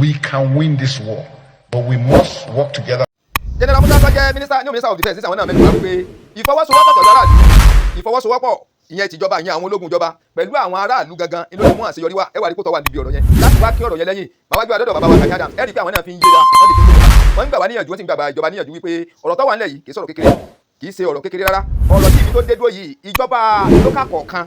we can win this war, but we must work together. General Musa tó jẹ́ new minister of defence àwọn náà mẹ́nu wá pé ìfọwọ́sowọ́pọ̀ pẹ̀lú aráàlú ìfọwọ́sowọ́pọ̀ ìyẹn tìjọba ìyẹn àwọn ológun ìjọba pẹ̀lú àwọn aráàlú gangan inú ìmú àṣeyọrí wa ẹ wà rí kó tọ́ wà níbi ọ̀rọ̀ yẹn láti wá kí ọ̀rọ̀ yẹn lẹ́yìn bàbá gbé àdọ́dọ̀ bàbá wa Gani Adams ẹ rí i pé àwọn náà fi ń yéra wọ́n lè fi ń yéra wọ́n ń gbà wá níyànjú wọ́n sì ń gbà ìjọba níyànjú wípé ọ̀rọ̀ tó wà nílẹ̀ yìí kì í sọ̀rọ̀ kékeré kì í ṣe ọ̀rọ̀ kékeré rárá ọ̀rọ̀ tí ibi tó dé dúró yìí ìjọba lókà kọ̀ọ̀kan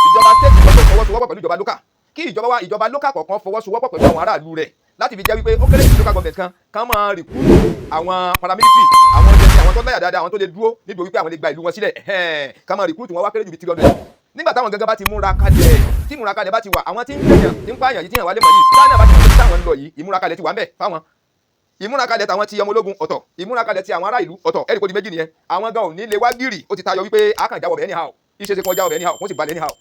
ìjọba state gbọ́dọ̀ fọwọ́sowọ́pọ̀ pẹ̀lú ìjọba lókà kí ìjọba lókà kọ̀ọ̀kan fọwọ́sowọ́pọ̀ pẹ̀lú àwọn aráàlú rẹ̀ láti fi jẹ́ wípé ó kéré local government kan máa rìkúrú àwọn paramilitary àwọn jẹ́sí àwọn tó láyà dáadáa àwọn tó lè dúró níbi wípé àwọn lè gba ìlú wọn sílẹ̀ kan máa rìkúrú tí wọ́n wá kéré ju bí 300 nígbà táwọn gangan bá ti múra kalẹ̀ tí múra kalẹ̀ bá ti wà àwọn tí ń gbẹ̀yàn tí ń pààyàn yìí tí yàn wá lé mọ̀ yìí táwọn náà bá ti mọ̀ táwọn ń lọ yìí ìmúra kalẹ̀ ti wà ń bẹ̀ fáwọn ìmúra kalẹ̀ tàwọn ti ọmọ ológun ọ̀tọ̀ ìmúra kalẹ̀ ti àwọn ará ìlú ọ̀tọ̀ ẹ̀rí kò di méjì nìyẹn àwọn gan ò ní lè wá gírì ó ti tayọ wípé àkànjá wọ̀bẹ̀ anyhow ìṣeṣe kan já wọ̀bẹ̀ anyhow wọ́n sì balẹ̀ anyhow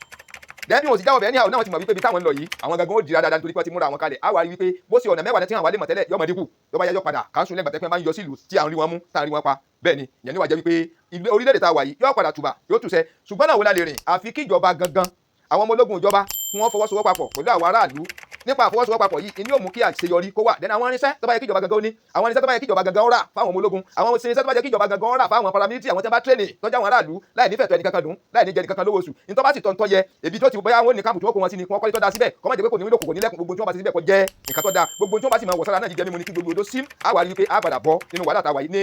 lẹ́yìn bí wọ́n sì já wọ̀bẹ̀ anyhow náà wọ́n ti mọ̀ wípé ibi táwọn ń lọ yìí àwọn gangan ó dira dáadáa nítorí pé wọ́n ti múra àwọn kalẹ̀ á wà rí wípé bó ṣe ọ̀nà mẹ́wàá tí wọ́n wà lé mọ̀tẹ́lẹ̀ yọmọ dínkù ló bá yájọ́ padà kánṣu lẹ́gbàá tẹ́pẹ́ máa ń yọ sílùú tí à ń rí wọn mú tá à ń rí wọn pa bẹ́ẹ̀ ni ìyẹn ní wàá jẹ́ wípé orílẹ̀-èdè tá a wà yìí yóò padà tùbà yóò tùṣẹ́ ṣùgbọ́n náà wọ́n la lè rìn àfi kí ìjọba gangan àwọn ọmọ ológun ìjọba kí wọ́n fọwọ́sowọ́pọ̀ pẹ̀lú àwọn aráàlú nípa àfọwọ́sowọ́pọ̀ yìí ni yóò mú kí àṣeyọrí kó wà dẹ́nu àwọn irinṣẹ́ tó bá yẹ kí ìjọba gangan ó ní àwọn irinṣẹ́ tó bá yẹ kí ìjọba gangan ó rà fáwọn ọmọ ológun àwọn irinṣẹ́ tó bá yẹ kí ìjọba gangan ó rà fáwọn paramilitary àwọn tí wọ́n bá tírẹ́nì tọ́jú àwọn aráàlú láì nífẹ̀ẹ́ tó ẹnì kankan dùn láì ní jẹ ẹnì kankan lówó oṣù ní tó bá sì tọ́ ń tọ́ yẹ ebi tó ti bóyá wọn ní káàpù tí wọ́n kó wọn sí ni wọ́n kọ́lé tó da síbẹ̀ kọ́mọ̀ jẹ́ pé kò ní wílò kò ní lẹ́kùn gbogbo tí wọ́n bá ti síbẹ̀ kọ́ jẹ́ nǹkan tó da gbogbo tí wọ́n bá sì máa wọ̀ sára náà jíjẹ mímu ní kí gbogbo odó sim àwa rí wípé a padà bọ́ nínú wàhálà tàwa yìí ní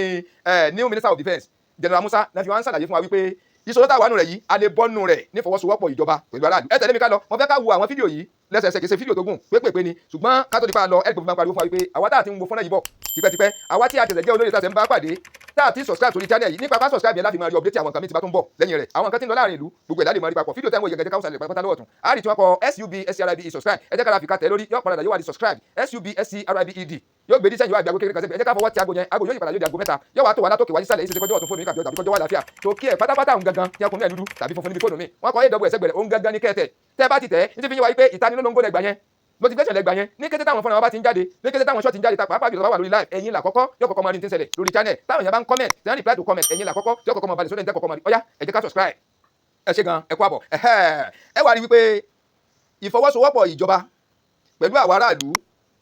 new minister of defence General Musa náà fi wá ń ṣàlàyé fún wa wípé ìṣòro táwa nù rẹ̀ yìí a lè bọ́nù rẹ̀ ní fọwọ́sowọ́pọ̀ ìjọba pẹ̀lú aráàlú ẹ tẹ̀lé mi ká lọ mo fẹ́ ká wo àwọn fídíò yìí lẹ́sẹẹsẹ kìí ṣe fídíò tó gùn pépèpé ni ṣùgbọ́n ká tó di pa lọ ẹgbẹ́ fún mi máa pariwo fún wa wípé àwa tá a ti ń wo fọ́nrán yìí bọ̀ tipẹ́tipẹ́ àwa tí a tẹ̀sẹ̀ jẹ́ olóyè tá a tẹ̀ ń bá pàdé tá a ti subscribe sórí channel yìí nípa ká subscribe yẹn láti máa rí update àwọn nǹkan mi tí bá tó ń bọ̀ lẹ́yìn rẹ̀ àwọn nǹkan tí ń lọ láàrin ìlú gbogbo ẹ̀ láti máa rí papọ̀ fídíò tẹ́wọ̀n ìyẹ̀gẹ̀dẹ̀ káwọn sàlẹ̀ pátá lọ́wọ́ tún a rí tí wọ́n kọ SUBSCRIBE subscribe ẹ jẹ́ ká fi ká tẹ̀ lórí yọ padà yóò wá di subscribe SUBSCRIBED yóò gbé dísẹ́yìn wá àgbàgbé kékeré kan sẹ́gbẹ̀ẹ́ ẹ jẹ́ ká fọwọ́ ti aago yẹn aago yóò yí padà yóò di aago mẹ́ta yóò wá tó wà látòkè wájú sálẹ̀ yìí ṣe kọjọ́ ọ̀tún fóònù mi kàbí ọjà kọjọ́ wà láfíà tó kí ẹ pátápátá òun gangan tí a kún ní ẹ̀dúdú tàbí funfun níbi fóònù mi wọ́n kọ́ ẹ̀dọ́gbọ̀ ẹ̀sẹ̀gbẹ̀rẹ̀ òun gangan ní kẹ́tẹ̀ tẹ́ bá ti tẹ̀ ní ti fi yín wá wípé ìtanilólóńgó lẹ́gbà yẹn notification lẹ́gbà yẹn ní kété táwọn fọ́nrán wa bá ti ń jáde ní kété táwọn ṣọ́ọ̀tì ń jáde pàápàá jùlọ bá wà lórí live ẹ̀yin là kọ́kọ́ yóò kọ́kọ́ máa rí ní tí ń ṣẹlẹ̀ lórí channel táwọn èèyàn bá ń comment tí wọ́n reply to comment ẹ̀yin là kọ́kọ́ yóò kọ́kọ́ máa balẹ̀ sódẹ̀ ní tẹ́ kọ́kọ́ máa rí ọ̀yá ẹ jẹ́ ká subscribe ẹ ṣe gan ẹ kú àbọ̀ ẹ wá rí wípé ìfọwọ́sowọ́pọ̀ ìjọba pẹ̀lú àwọn aráàlú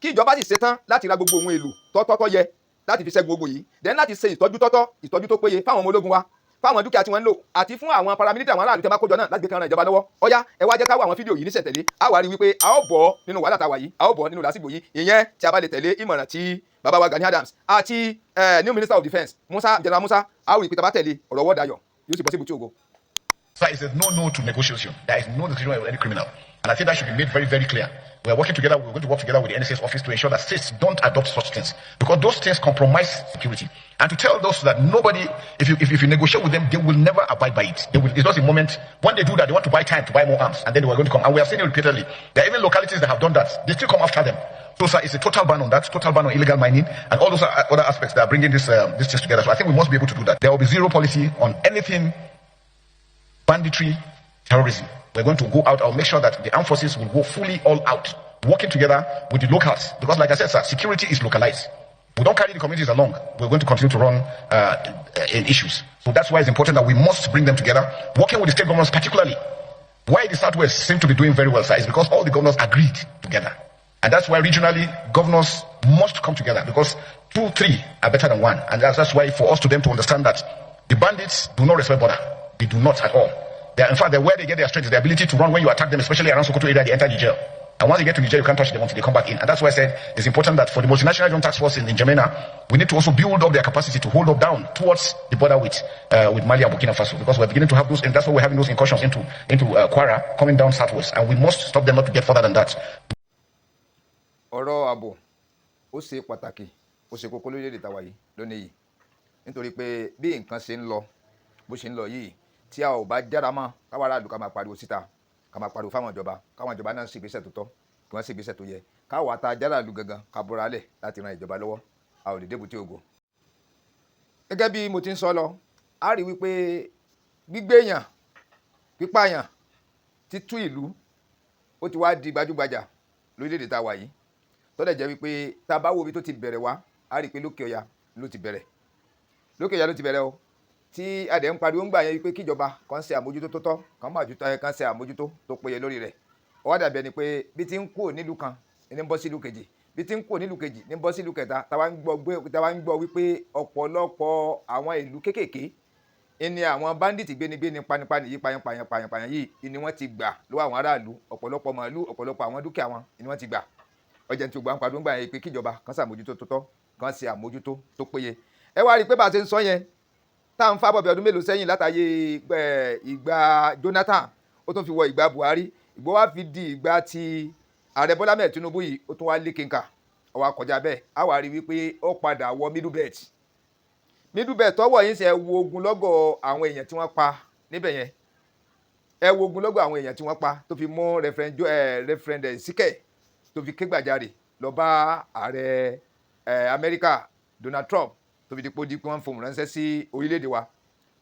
kí ìjọba sì ṣetán láti ra gbogbo ohun èlò tọ́tọ́tọ́ yẹ láti fi ṣẹ́gun gbogbo yìí then láti ṣe ìtọ́jú tó péye fáwọn ọmọ ológun wa fáwọn dúkìá tí wọ́n ń lò àti fún àwọn paramilitary àwọn aráàlú tí wọ́n bá kójọ náà láti gbé kan ran ìjọba lọ́wọ́ ọ̀yá ẹ wá jẹ́ ká wo àwọn fídíò yìí níṣẹ̀tẹ̀lé a wá rí wípé a ó bọ̀ nínú wàhálà tá a wà yìí a ó bọ̀ nínú làásìgbò yìí ìyẹn tí a bá lè tẹ̀lé ìmọ̀ràn tí bàbá wa Gani Adams àti new minister of defence General Musa a ó rí pé tá a bá tẹ̀lé ọ̀rọ̀ wọ́ dayọ̀ yóò sì bọ́ sí ibùtí ògo. So it says no to negotiation. There is no negotiation with any criminal. And I think that should be made very, very clear. We are working together. We're going to work together with the NSS office to ensure that states don't adopt such things because those things compromise security. And to tell those that nobody, if you negotiate with them, they will never abide by it. It's just a moment. When they do that, they want to buy time to buy more arms, and then they were going to come. And we have seen it repeatedly. There are even localities that have done that. They still come after them. So, sir, it's a total ban on that, total ban on illegal mining, and all those other aspects that are bringing this things together. So I think we must be able to do that. There will be zero policy on anything banditry, terrorism. We're going to go out. I'll make sure that the armed forces will go fully all out, working together with the locals. Because like I said, sir, security is localized. We don't carry the communities along. We're going to continue to run issues. So that's why it's important that we must bring them together, working with the state governments particularly. Why the Southwest seem to be doing very well, sir, is because all the governors agreed together. And that's why regionally, governors must come together because 2, 3 are better than 1. And that's why for us to them to understand that the bandits do not respect border. They do not at all. In fact, where they get their strength is the ability to run when you attack them, especially around Sokoto area, they enter Niger. And once they get to Niger, you can't touch them until they come back in. And that's why I said it's important that for the multinational joint task force in N'Djamena, we need to also build up their capacity to hold up down towards the border with Mali and Burkina Faso, because we're beginning to have those, and that's why we're having those incursions into Kwara coming down southwest, and we must stop them not to get further than that. Ọ̀rọ̀ ààbò ó ṣe pàtàkì ó ṣe kókó lórílẹ̀-èdè tàwa yìí lónìí yìí nítorí pé bí nǹkan ṣe ń lọ bó ṣe ń lọ yìí tí a ò bá jára mọ́ káwọn aráàlú ká máa pariwo síta ká máa pariwo fáwọn ìjọba káwọn ìjọba náà ṣe ìgbésẹ̀ tó tọ́ kí wọ́n ṣe ìgbésẹ̀ tó yẹ káwọn ata járàlú gangan ká bọ́ra lẹ̀ láti ran ìjọba lọ́wọ́ a ò lè débùté ògo. gẹ́gẹ́ bí mo ti ń sọ lọ a rí wípé gbígbé èèyàn pípààyàn títú ìlú ó ti wá di gbajúgbajà lórílẹ̀-èdè tá a wà yìí tó dẹ̀ jẹ́ wípé tá a bá wo ibi tó ti bẹ̀rẹ̀ wá a rí pé lókè ọya ló ti bẹ̀rẹ̀ o tí adẹ̀ ń pariwo ń gbà yẹn wípé kíjọba kan ṣe àmójútó tó tọ́ kan ṣe àmójútó tó péye lórí rẹ̀ ó wá dàbí ẹni pé bí ti ń kúrò nílùú kan ní bọ́ sí ìlú kejì bí tí ń kò nílùú kejì ní bọ́ sí ìlú kẹta táwa ń gbọ́ wípé ọ̀pọ̀lọpọ̀ àwọn ìlú kéékèèké ni àwọn bandits gbénigbéni panipani yìí pààyàn yìí ni wọ́n ti gbà lọ́wọ́ àwọn aráàlú, ọ̀pọ̀lọpọ̀ màálù, ọ̀pọ̀lọpọ̀ àwọn dúkìá wọn ni wọ́n ti gbà. ọjà tí ògbà ń padà ń gbà yẹn pé kíjọba kan ṣàmójútó tó tọ́, kan ṣe àmójútó tó péye. ẹ wá rí i pé bá a ṣe ń sọ yẹn tá à ń fábọ̀ bí ọdún mélòó sẹ́yìn látàyè ìgbà Jonathan, ó tún fi wọ ìgbà Buhari, ìgbà wá fi di ìgbà ti ààrẹ Bọ́lá mẹ́ẹ̀ Tinubu yìí, ó tún wá lé kínkà, ó wá kọjá bẹ́ẹ̀. á wá rí wípé ó padà wọ middle belt tọ́wọ́ yín ṣe wo ogunlọ́gọ̀ àwọn èèyàn tí wọ́n pa níbẹ̀ yẹn, ẹ wo ogunlọ́gọ̀ àwọn èèyàn tí wọ́n pa tó fi mú referend Síkẹ̀ tó fi ké gbàjarè lọ bá ààrẹ Amẹ́ríkà Donald Trump, tó fi di pé wọ́n ń fohùn ránṣẹ́ sí orílẹ̀-èdè wa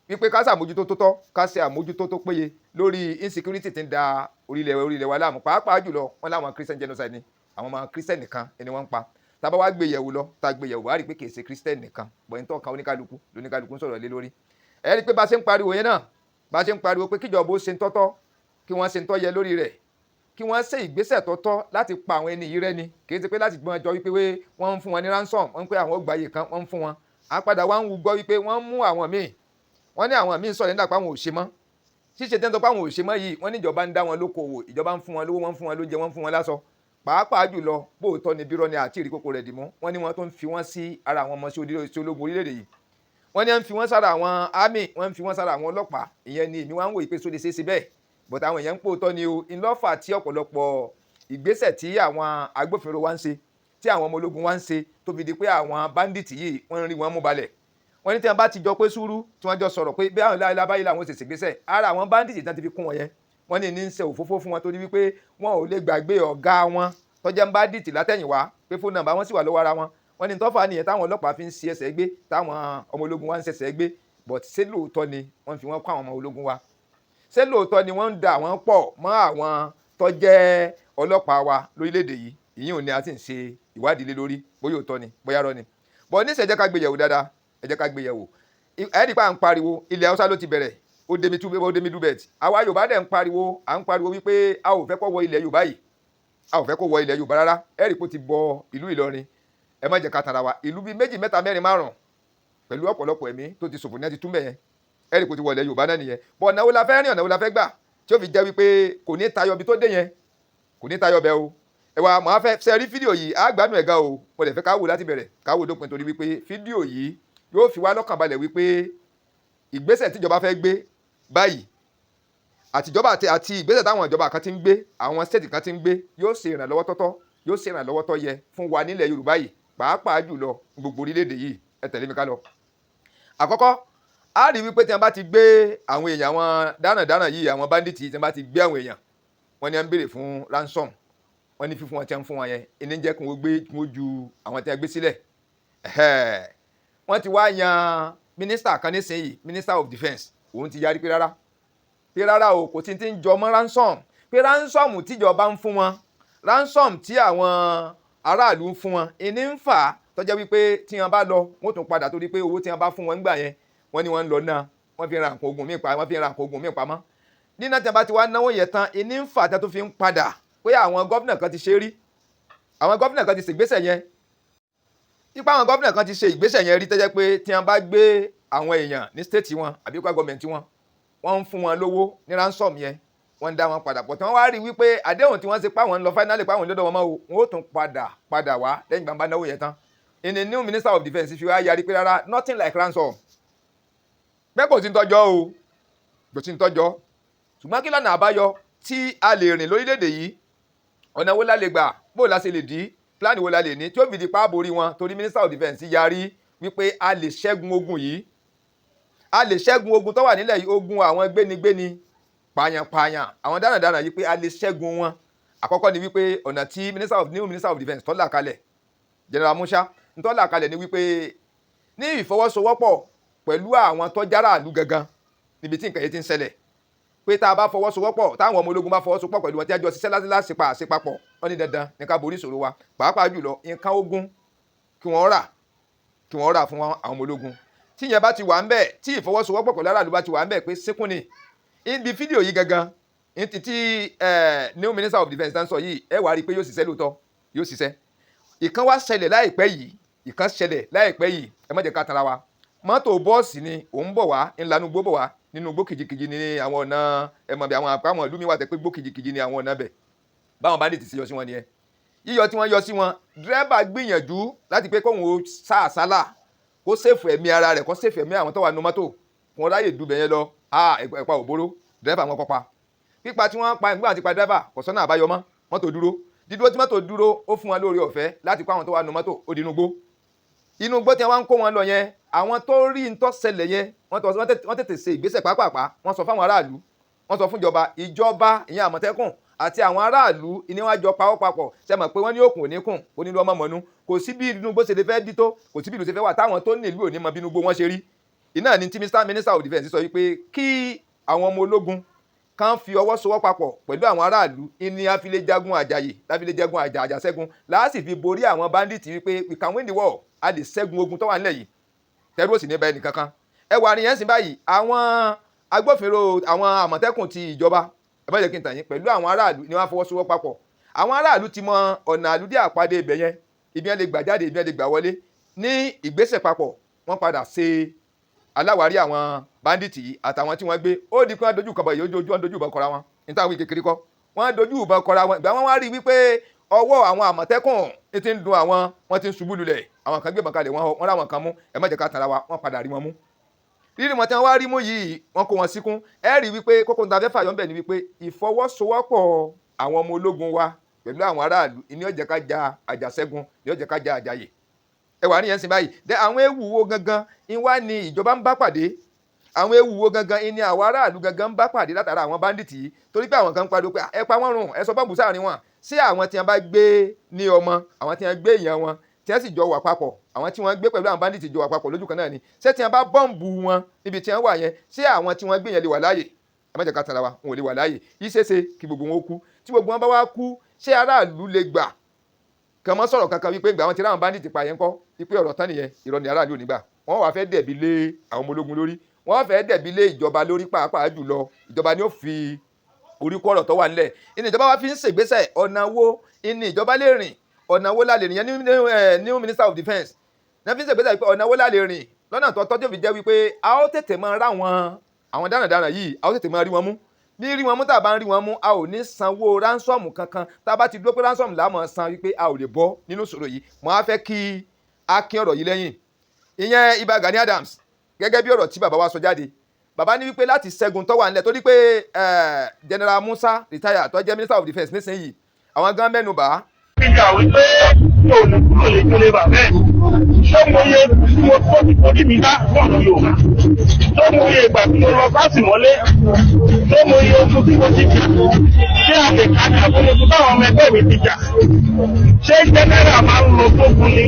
wípé ká ṣàmójútó tó tọ́, ká ṣe àmójútó tó péye lórí insecurity tí ń da orílẹ̀ wa láàmú. pàápàá jùlọ wọn láwọn Christian genocide ni, àwọn ọmọ Christian nìkan ni wọ́n ń pa. tá a bá wá gbé yẹ̀wò lọ, tá a gbé yẹ̀wò wá rí i pé kì í ṣe Christian nìkan, bọ̀yìn tó kan oníkálukú lóníkálukú ń sọ̀rọ̀ lé lórí. ẹ rí i pé bá a ṣe ń pariwo yẹn náà, bá a ṣe ń pariwo pé kíjọba ó ṣe ń tọ́tọ́, kí wọ́n ṣe ń tọ́ yẹ lórí rẹ̀, kí wọ́n ṣe ìgbésẹ̀ tọ́tọ́ láti pa àwọn ẹni yìí rẹ́ ni, kì í ṣe pé láti gbọ́n jọ wípé wọ́n ń fún wọn ní ransom, wọ́n ń pé àwọn ògbáyé kan wọ́n ń fún wọn. á padà wá ń wú gbọ́ wípé wọ́n mú àwọn míì, wọ́n ní àwọn míì sọ̀rọ̀ nígbà pé àwọn ò ṣe mọ́. ṣíṣe tẹ́ńtọ́ pé àwọn ò ṣe mọ́ yìí, wọ́n ní ìjọba ń dá wọn lókòwò, ìjọba ń fún wọn lówó, wọ́n ń fún wọn lóúnjẹ, wọ́n ń fún wọn láṣọ. pàápàá jùlọ bóòtọ́ ni bírọ́ ni àti ìrìkòkò rẹ̀ dì mú, wọ́n ní wọ́n tó ń fi wọ́n sí ara àwọn ọmọ sí ológun orílẹ̀-èdè yìí. wọ́n ní wọ́n ń fi wọ́n sára àwọn army, wọ́n ń fi wọ́n sára àwọn ọlọ́pàá. ìyẹn ni èmi wá ń wò pé sóde ṣeéṣe bẹ́ẹ̀, bọ̀tà àwọn èèyàn ń pòótọ́ ni o. ńlọ́fà tí ọ̀pọ̀lọpọ̀ ìgbésẹ̀ tí àwọn agbófinró wa ń ṣe, tí àwọn ọmọ ológun wa ń ṣe, tó fi di pé àwọn bandits yìí wọ́n ń rí wọn mú balẹ̀. wọ́n ní tí wọ́n bá ti jọ pé sùúrù, tí wọ́n jọ sọ̀rọ̀ pé bí àwọn lábáyé làwọn ṣe ṣègbésẹ̀, ara àwọn bandits tí wọ́n ti fi kún wọn yẹn, wọ́n ní ní ń ṣe òfófó fún wọn, torí wípé wọn ò lè gbàgbé ọ̀gá wọn tó jẹ́ bandit látẹ̀yìnwá, pé fóònù nàmbà wọn sì wà lọ́wọ́ ara wọn. wọ́n ní tọ́fà nìyẹn táwọn ọlọ́pàá fi ń ṣe ẹsẹ̀ gbé, táwọn ọmọ ológun wa ń ṣẹ̀ṣẹ̀ gbé. but ṣé lóòótọ́ ni wọ́n fi wọ́n kọ́ àwọn ọmọ ológun wa? ṣé lóòótọ́ ni wọ́n ń da àwọn pọ̀ mọ́ àwọn tó jẹ́ ọlọ́pàá wa lórílẹ̀‐èdè yìí? ìyẹn ò ní a ti ń ṣe ìwádìí lé lórí bóyá òótọ́ ni bóyá rọ́ ni. but ní ìṣẹ́ ẹ jẹ́ ká gbé yẹ̀wò dáadáa, ẹ jẹ́ ká gbé yẹ̀wò. ẹ̀ẹ́dì pa à ń pariwo, ilẹ̀ Haúsá ló ti bẹ̀rẹ̀, ó dé middle belt. àwa Yorùbá dẹ̀ ń pariwo wípé a ò fẹ́ kó wọ ilẹ̀ Yorùbá yìí, a ò fẹ́ kó wọ ilẹ̀ Yorùbá rárá. ẹ̀ẹ́dì kó ti bọ ìlú Ìlọrin, ẹ má jẹ́ ká tara wa. ìlú bíi 2, 3, 4, 5 pẹ̀lú ọ̀pọ̀lọpọ̀ ẹ̀mí tó ti ṣòfò ní ẹ ti tún bẹ̀ yẹn, ẹ̀ẹ́dì kó ti wọ ilẹ̀ Yorùbá náà nìyẹn. bọ̀ ọ̀nà wo la fẹ́ rìn, ọ̀nà wo la fẹ́ gbà tí ó fi jẹ́ wípé kò ní tayọ bí tó dé yẹn, kò ní tayọ bẹ́ẹ̀ o. ẹ wá màá fẹ́ ṣe rí fídíò yìí, á gbádùn ẹ̀ gan o. mo lè fẹ́ ká wò láti bẹ̀rẹ̀ ká wò dópin, torí wípé fídíò yìí yóò fi wá lọ́kàn balẹ̀ wípé ìgbésẹ̀ tíjọba fẹ́ gbé báyìí, àtijọba àti ìgbésẹ̀ táwọn ìjọba kan ti ń gbé, àwọn state kan ti ń gbé, yóò ṣe ìrànlọ́wọ́ tọ́tọ́, yóò ṣe ìrànlọ́wọ́ tó yẹ fún wa nílẹ̀ Yorùbá yìí, pàápàá jùlọ gbogbo orílẹ̀-èdè yìí. ẹ tẹ̀lé mi ká lọ. àkọ́kọ́, a rí wípé tí wọ́n bá ti gbé àwọn èèyàn, àwọn dáràndáràn yìí, àwọn bandits yìí, tí wọ́n bá ti gbé àwọn èèyàn, wọ́n ní à ń béèrè fún ransom, wọ́n ní fífún wọn tí wọ́n fún wọn yẹn, ìní jẹ́ kí wọ́n ju àwọn tí wọ́n gbé sílẹ̀. wọ́n ti wá yan mínísítà kan nísìnyí, minister of defence, òun ti yarí pé rárá o, kò sí ti ń jọ mọ́ ransom, pé ransom tíjọba ń fún wọn, ransom tí àwọn aráàlú ń fún wọn, ìní ń fà á tó jẹ́ wípé tí wọ́n bá lọ wọ́n tún padà, torí pé owó tí wọ́n bá fún wọn nígbà yẹn, wọ́n ní wọ́n ń lọ náà, wọ́n fi ra nǹkan ogun míì pamọ́. nínú tí wọ́n bá ti wá náwó yẹn tán, ìní ń fà á tó fi ń padà, pé àwọn gómìnà kan ti ṣe rí, àwọn gómìnà kan ti ṣe ìgbésẹ̀ yẹn, ipa àwọn gómìnà kan ti ṣe ìgbésẹ̀ yẹn rí, tó jẹ́ pé tí wọ́n bá gbé àwọn èèyàn ní stéètì wọn àbí kó gọ́ọ̀mẹ̀ntì wọn, wọ́n ń fún wọn lówó ní ransom yẹn, wọ́n ń dá wọn padà pọ̀, tí wọ́n wá rí wípé àdéhùn tí wọ́n ṣe pa wọ́n lọ finally pa wọ́n lọ́dọ̀ wọn mọ́ o, wọ́n ó tún padà wá lẹ́yìn gbàǹbá náwó yẹn tán. In the new minister of defence fi wá yarí pé rárá, nothing like ransom, pé kò sí ń tọ́jọ́ o, kò sí ń tọ́jọ́. ṣùgbọ́n kí lọ́nà àbáyọ tí a lè rìn lórílẹ̀‐èdè yìí? ọ̀nà wo la lè gbà, bó la ṣe lè dí, plan wo la lè ní tí ó fi di pa borí wọn? torí minister of defence yarí wípé a lè ṣẹ́gun ogun yìí, a lè ṣẹ́gun ogun tó wà nílẹ̀ yìí, ogun àwọn gbénigbéni, pààyàn, àwọn darandaran yìí, pé a lè ṣẹ́gun wọn. àkọ́kọ́ ni wípé ọ̀nà tí new minister of defence tó là kalẹ̀, General Musa ń tó là kalẹ̀ ni wípé ní ìfọwọ́sowọ́pọ̀ pẹ̀lú àwọn tó járàlú gangan níbi tí nǹkan yìí ti ń ṣẹlẹ̀, pé tá a bá fọwọ́sowọ́pọ̀, táwọn ọmọ ológun bá fọwọ́sowọ́pọ̀ pẹ̀lú wọn tí a jọ ṣiṣẹ́ láti papọ̀, wọ́n ní dandan ní ká borí ìṣòro wa, pàápàá jùlọ nǹkan ogun kí wọ́n rà fún àwọn ọmọ ológun. tí yẹn bá ti wà ń bẹ̀, tí ìfọwọ́sowọ́pọ̀ pẹ̀lú aráàlú bá ti wà ń bẹ̀, pé sínkún ni. ibi fídíò yìí gangan tí new minister of defence tán sọ yìí, ẹ wá rí i pé yóò ṣiṣẹ́ lóòótọ́, yóò ṣiṣẹ́. ìkan wá ṣẹlẹ̀ láìpẹ́ yìí ẹ má jẹ́ ká tara wa mọ́tò bọ́ọ̀sì ni òun bọ̀ wá ńlanu gbó bọ̀ wá nínú gbó kìjikìji ní àwọn ọ̀nà ẹ̀mọ̀ bí àwọn àpamọ́ ìlú mi wà tẹ́ pé gbó kìjikìji ní àwọn ọ̀nà bẹ̀ báwọn bandits ti yọ sí wọn nìyẹn yíyọ tí wọ́n yọ sí wọn dírẹ́bà gbìyànjú láti pé kóun ó sá àsálà kó sèfù ẹ̀mí ara rẹ̀ kó sèfù ẹ̀mí àwọn tó wà nínú mọ́tò wọn ráyè dùbẹ̀ yẹn lọ ẹ̀pà òbóró dírẹ́bà wọn kọ́pa pípa tí wọ́n pa ìgbà àti pa dírẹ́bà kò sọ́nà àbáyọ mọ́ mọ́tò dúró dídúró tí mọ́tò dúró ó fún wọn lórí ọ̀fẹ́ láti kó àwọn tó wà nínú mọ́tò ó di inú gbó tí wọ́n ń kó wọn lọ yẹn àwọn tó rí ń tó ṣẹlẹ̀ yẹn wọ́n tètè ṣe ìgbésẹ̀ pápápá wọ́n sọ fáwọn aráàlú wọ́n sọ fún ìjọba ìyẹn Àmọ̀tẹ́kùn àti àwọn aráàlú ìní wọn jọ pawọ́ papọ̀ ṣe mọ̀ pé wọ́n ní òkun òní kùn onílù ọmọ mọ̀nú kò sí bí inú gbó ṣe lè fẹ́ dí tó kò sí bí ìlú ṣe fẹ́ wà táwọn tó nílùú òní mọ bí inú gbó wọn ṣe rí iná ní tí Minister of Defence sọ wípé kí àwọn ọmọ ológun kan fi ọwọ́ sowọ́ papọ̀ pẹ̀lú àwọn aráàlú ìní àfiléjagun àjàyè láfiléjagun àjàṣẹ́gun láàsì fi borí àwọn bandits wípé we can win the war a lè ṣẹ́gun ogun tó wà nílẹ̀ yìí tẹ́rù òsì ní bẹ́ẹ̀ nìkankan ẹ wà ní yẹn sìn báyìí àwọn agbófinró àwọn Àmọ̀tẹ́kùn ti ìjọba ẹ bá jẹ́ kí n tàn yín pẹ̀lú àwọn aráàlú ni wọ́n fọwọ́sowọ́ papọ̀ àwọn aráàlú ti mọ ọ̀nà àlùdí àpàdé ibẹ̀ yẹn ibi yẹn lè gbà jáde ibi yẹn lè gbà wọlé ní ìgbésẹ̀ papọ̀ wọ́n padà ṣe aláwárí àwọn bandits yìí àtàwọn tí wọ́n gbé ó di pé wọ́n dojú kọ̀bọ̀ yìí ojú wọn dojú ìbọn kọra wọn níta wí kékeré kọ́ wọ́n dojú ìbọn kọra wọn ìgbà wọn wá rí wípé ọwọ́ àwọn Àmọ̀tẹ́kùn ti ń dun àwọn wọ́n ti ń ṣubú lulẹ̀ àwọn kan gbé ìbọn kalẹ̀ wọ́n ráwọn kan mú ẹ má jẹ́ ká tara wa wọ́n padà rí wọn mú rírì wọn tí wọ́n wá rí mú yìí wọ́n kó wọn síkún ẹ rí wípé kókó níta fẹ́ fàyọ́ ń bẹ̀ ni wípé ìfọwọ́sowọ́pọ̀ àwọn ọmọ ológun wa pẹ̀lú àwọn aráàlú ìní ó jẹ́ ká ja àjàṣẹ́gun ní ó jẹ́ ká ja àjàyè ẹ wà níyẹn sìn báyìí dẹ àwọn ewu wo gangan ìwá ni ìjọba ń bá pàdé àwọn ewu wo gangan ìní àwọn aráàlú gangan ń bá pàdé látara àwọn bandits yìí torí pé àwọn kan ń pariwo pé ẹ pa wọ́n run ẹ sọ bọ́ǹbù sáàrin wọn sí àwọn tí wọ́n bá gbé ní ọmọ àwọn tí wọ́n gbé èèyàn wọn tí wọ́n sì jọ wà papọ̀ àwọn tí wọ́n gbé pẹ̀lú àwọn bandits jọ wà papọ̀ lójú kan náà ni ṣé tí wọ́n bá bọ́ǹbù wọn níbi tí wọ́n wà yẹn ṣé àwọn tí wọ́n gbé yẹn lè wà láàyè ẹ má jẹ́ ká tara wa wọn ò lè wà láàyè yìí ṣeéṣe kí gbogbo wọn ó kú tí gbogbo wọn bá wá kú ṣé aráàlú lè gbà kàn mọ́ sọ̀rọ̀ kankan wípé ìgbà wọn ti ráwọn bandits pa yẹn kọ́ wípé ọ̀rọ̀ tán nìyẹn irọ́ ni aráàlú ò ní gbà wọ́n wàá fẹ́ dẹ̀bi lé àwọn ọmọ ológun lórí wọ́n fẹ́ dẹ̀bi lé ìjọba lórí pàápàá jùlọ ìjọba ni ó fi orí kọ́ ọ̀rọ̀ tó wà nílẹ̀ ìní ìjọba wa fi ń ṣègbésẹ̀ ọ̀nà wo ìní ìjọba lè rìn ọ̀nà wo la lè rìn yẹn new Minister of Defence náà fi ń ṣègbésẹ̀ pé ọ̀nà wo la lè rìn lọ́nà tó tọ́jú fi jẹ́ wípé a ó tètè máa rá àwọn darandaran yìí a ó tètè máa rí wọn mú bí rí wọn mú tá a bá ń rí wọn mú a ò ní sanwó ránsọ́ọ̀mù kankan tá a bá ti dúró pé ránsọ́ọ̀mù là á máa san wípé a ò lè bọ́ nínú ìṣòro yìí mo á fẹ́ kí a kín ọ̀rọ̀ yìí lẹ́yìn ìyẹn Ìbà Gani Adams gẹ́gẹ́ bí ọ̀rọ̀ tí bàbá wa sọ jáde bàbá ní wípé láti ṣẹ́gun tó wà nílẹ̀ torí pé General Musa retire tó jẹ́ Minister of Defence nísìnyìí àwọn gan mẹ́nu bà á. ìjà wípé yóò ní kúrò lè tó lè bà bẹ́ẹ̀ ṣé mo yẹ kí mo tó ti kórìí mi dá fọ́ọ̀nù Yorùbá ṣé mo yẹ ìgbà tí mo lọ sásìmọ́lé ṣé mo yẹ ogun tí mo ti jà ṣé àtẹ̀kájà fún ogun táwọn ọmọ ẹgbẹ́ mi ti jà ṣé jẹ́nẹ́rà máa ń lo fógun ni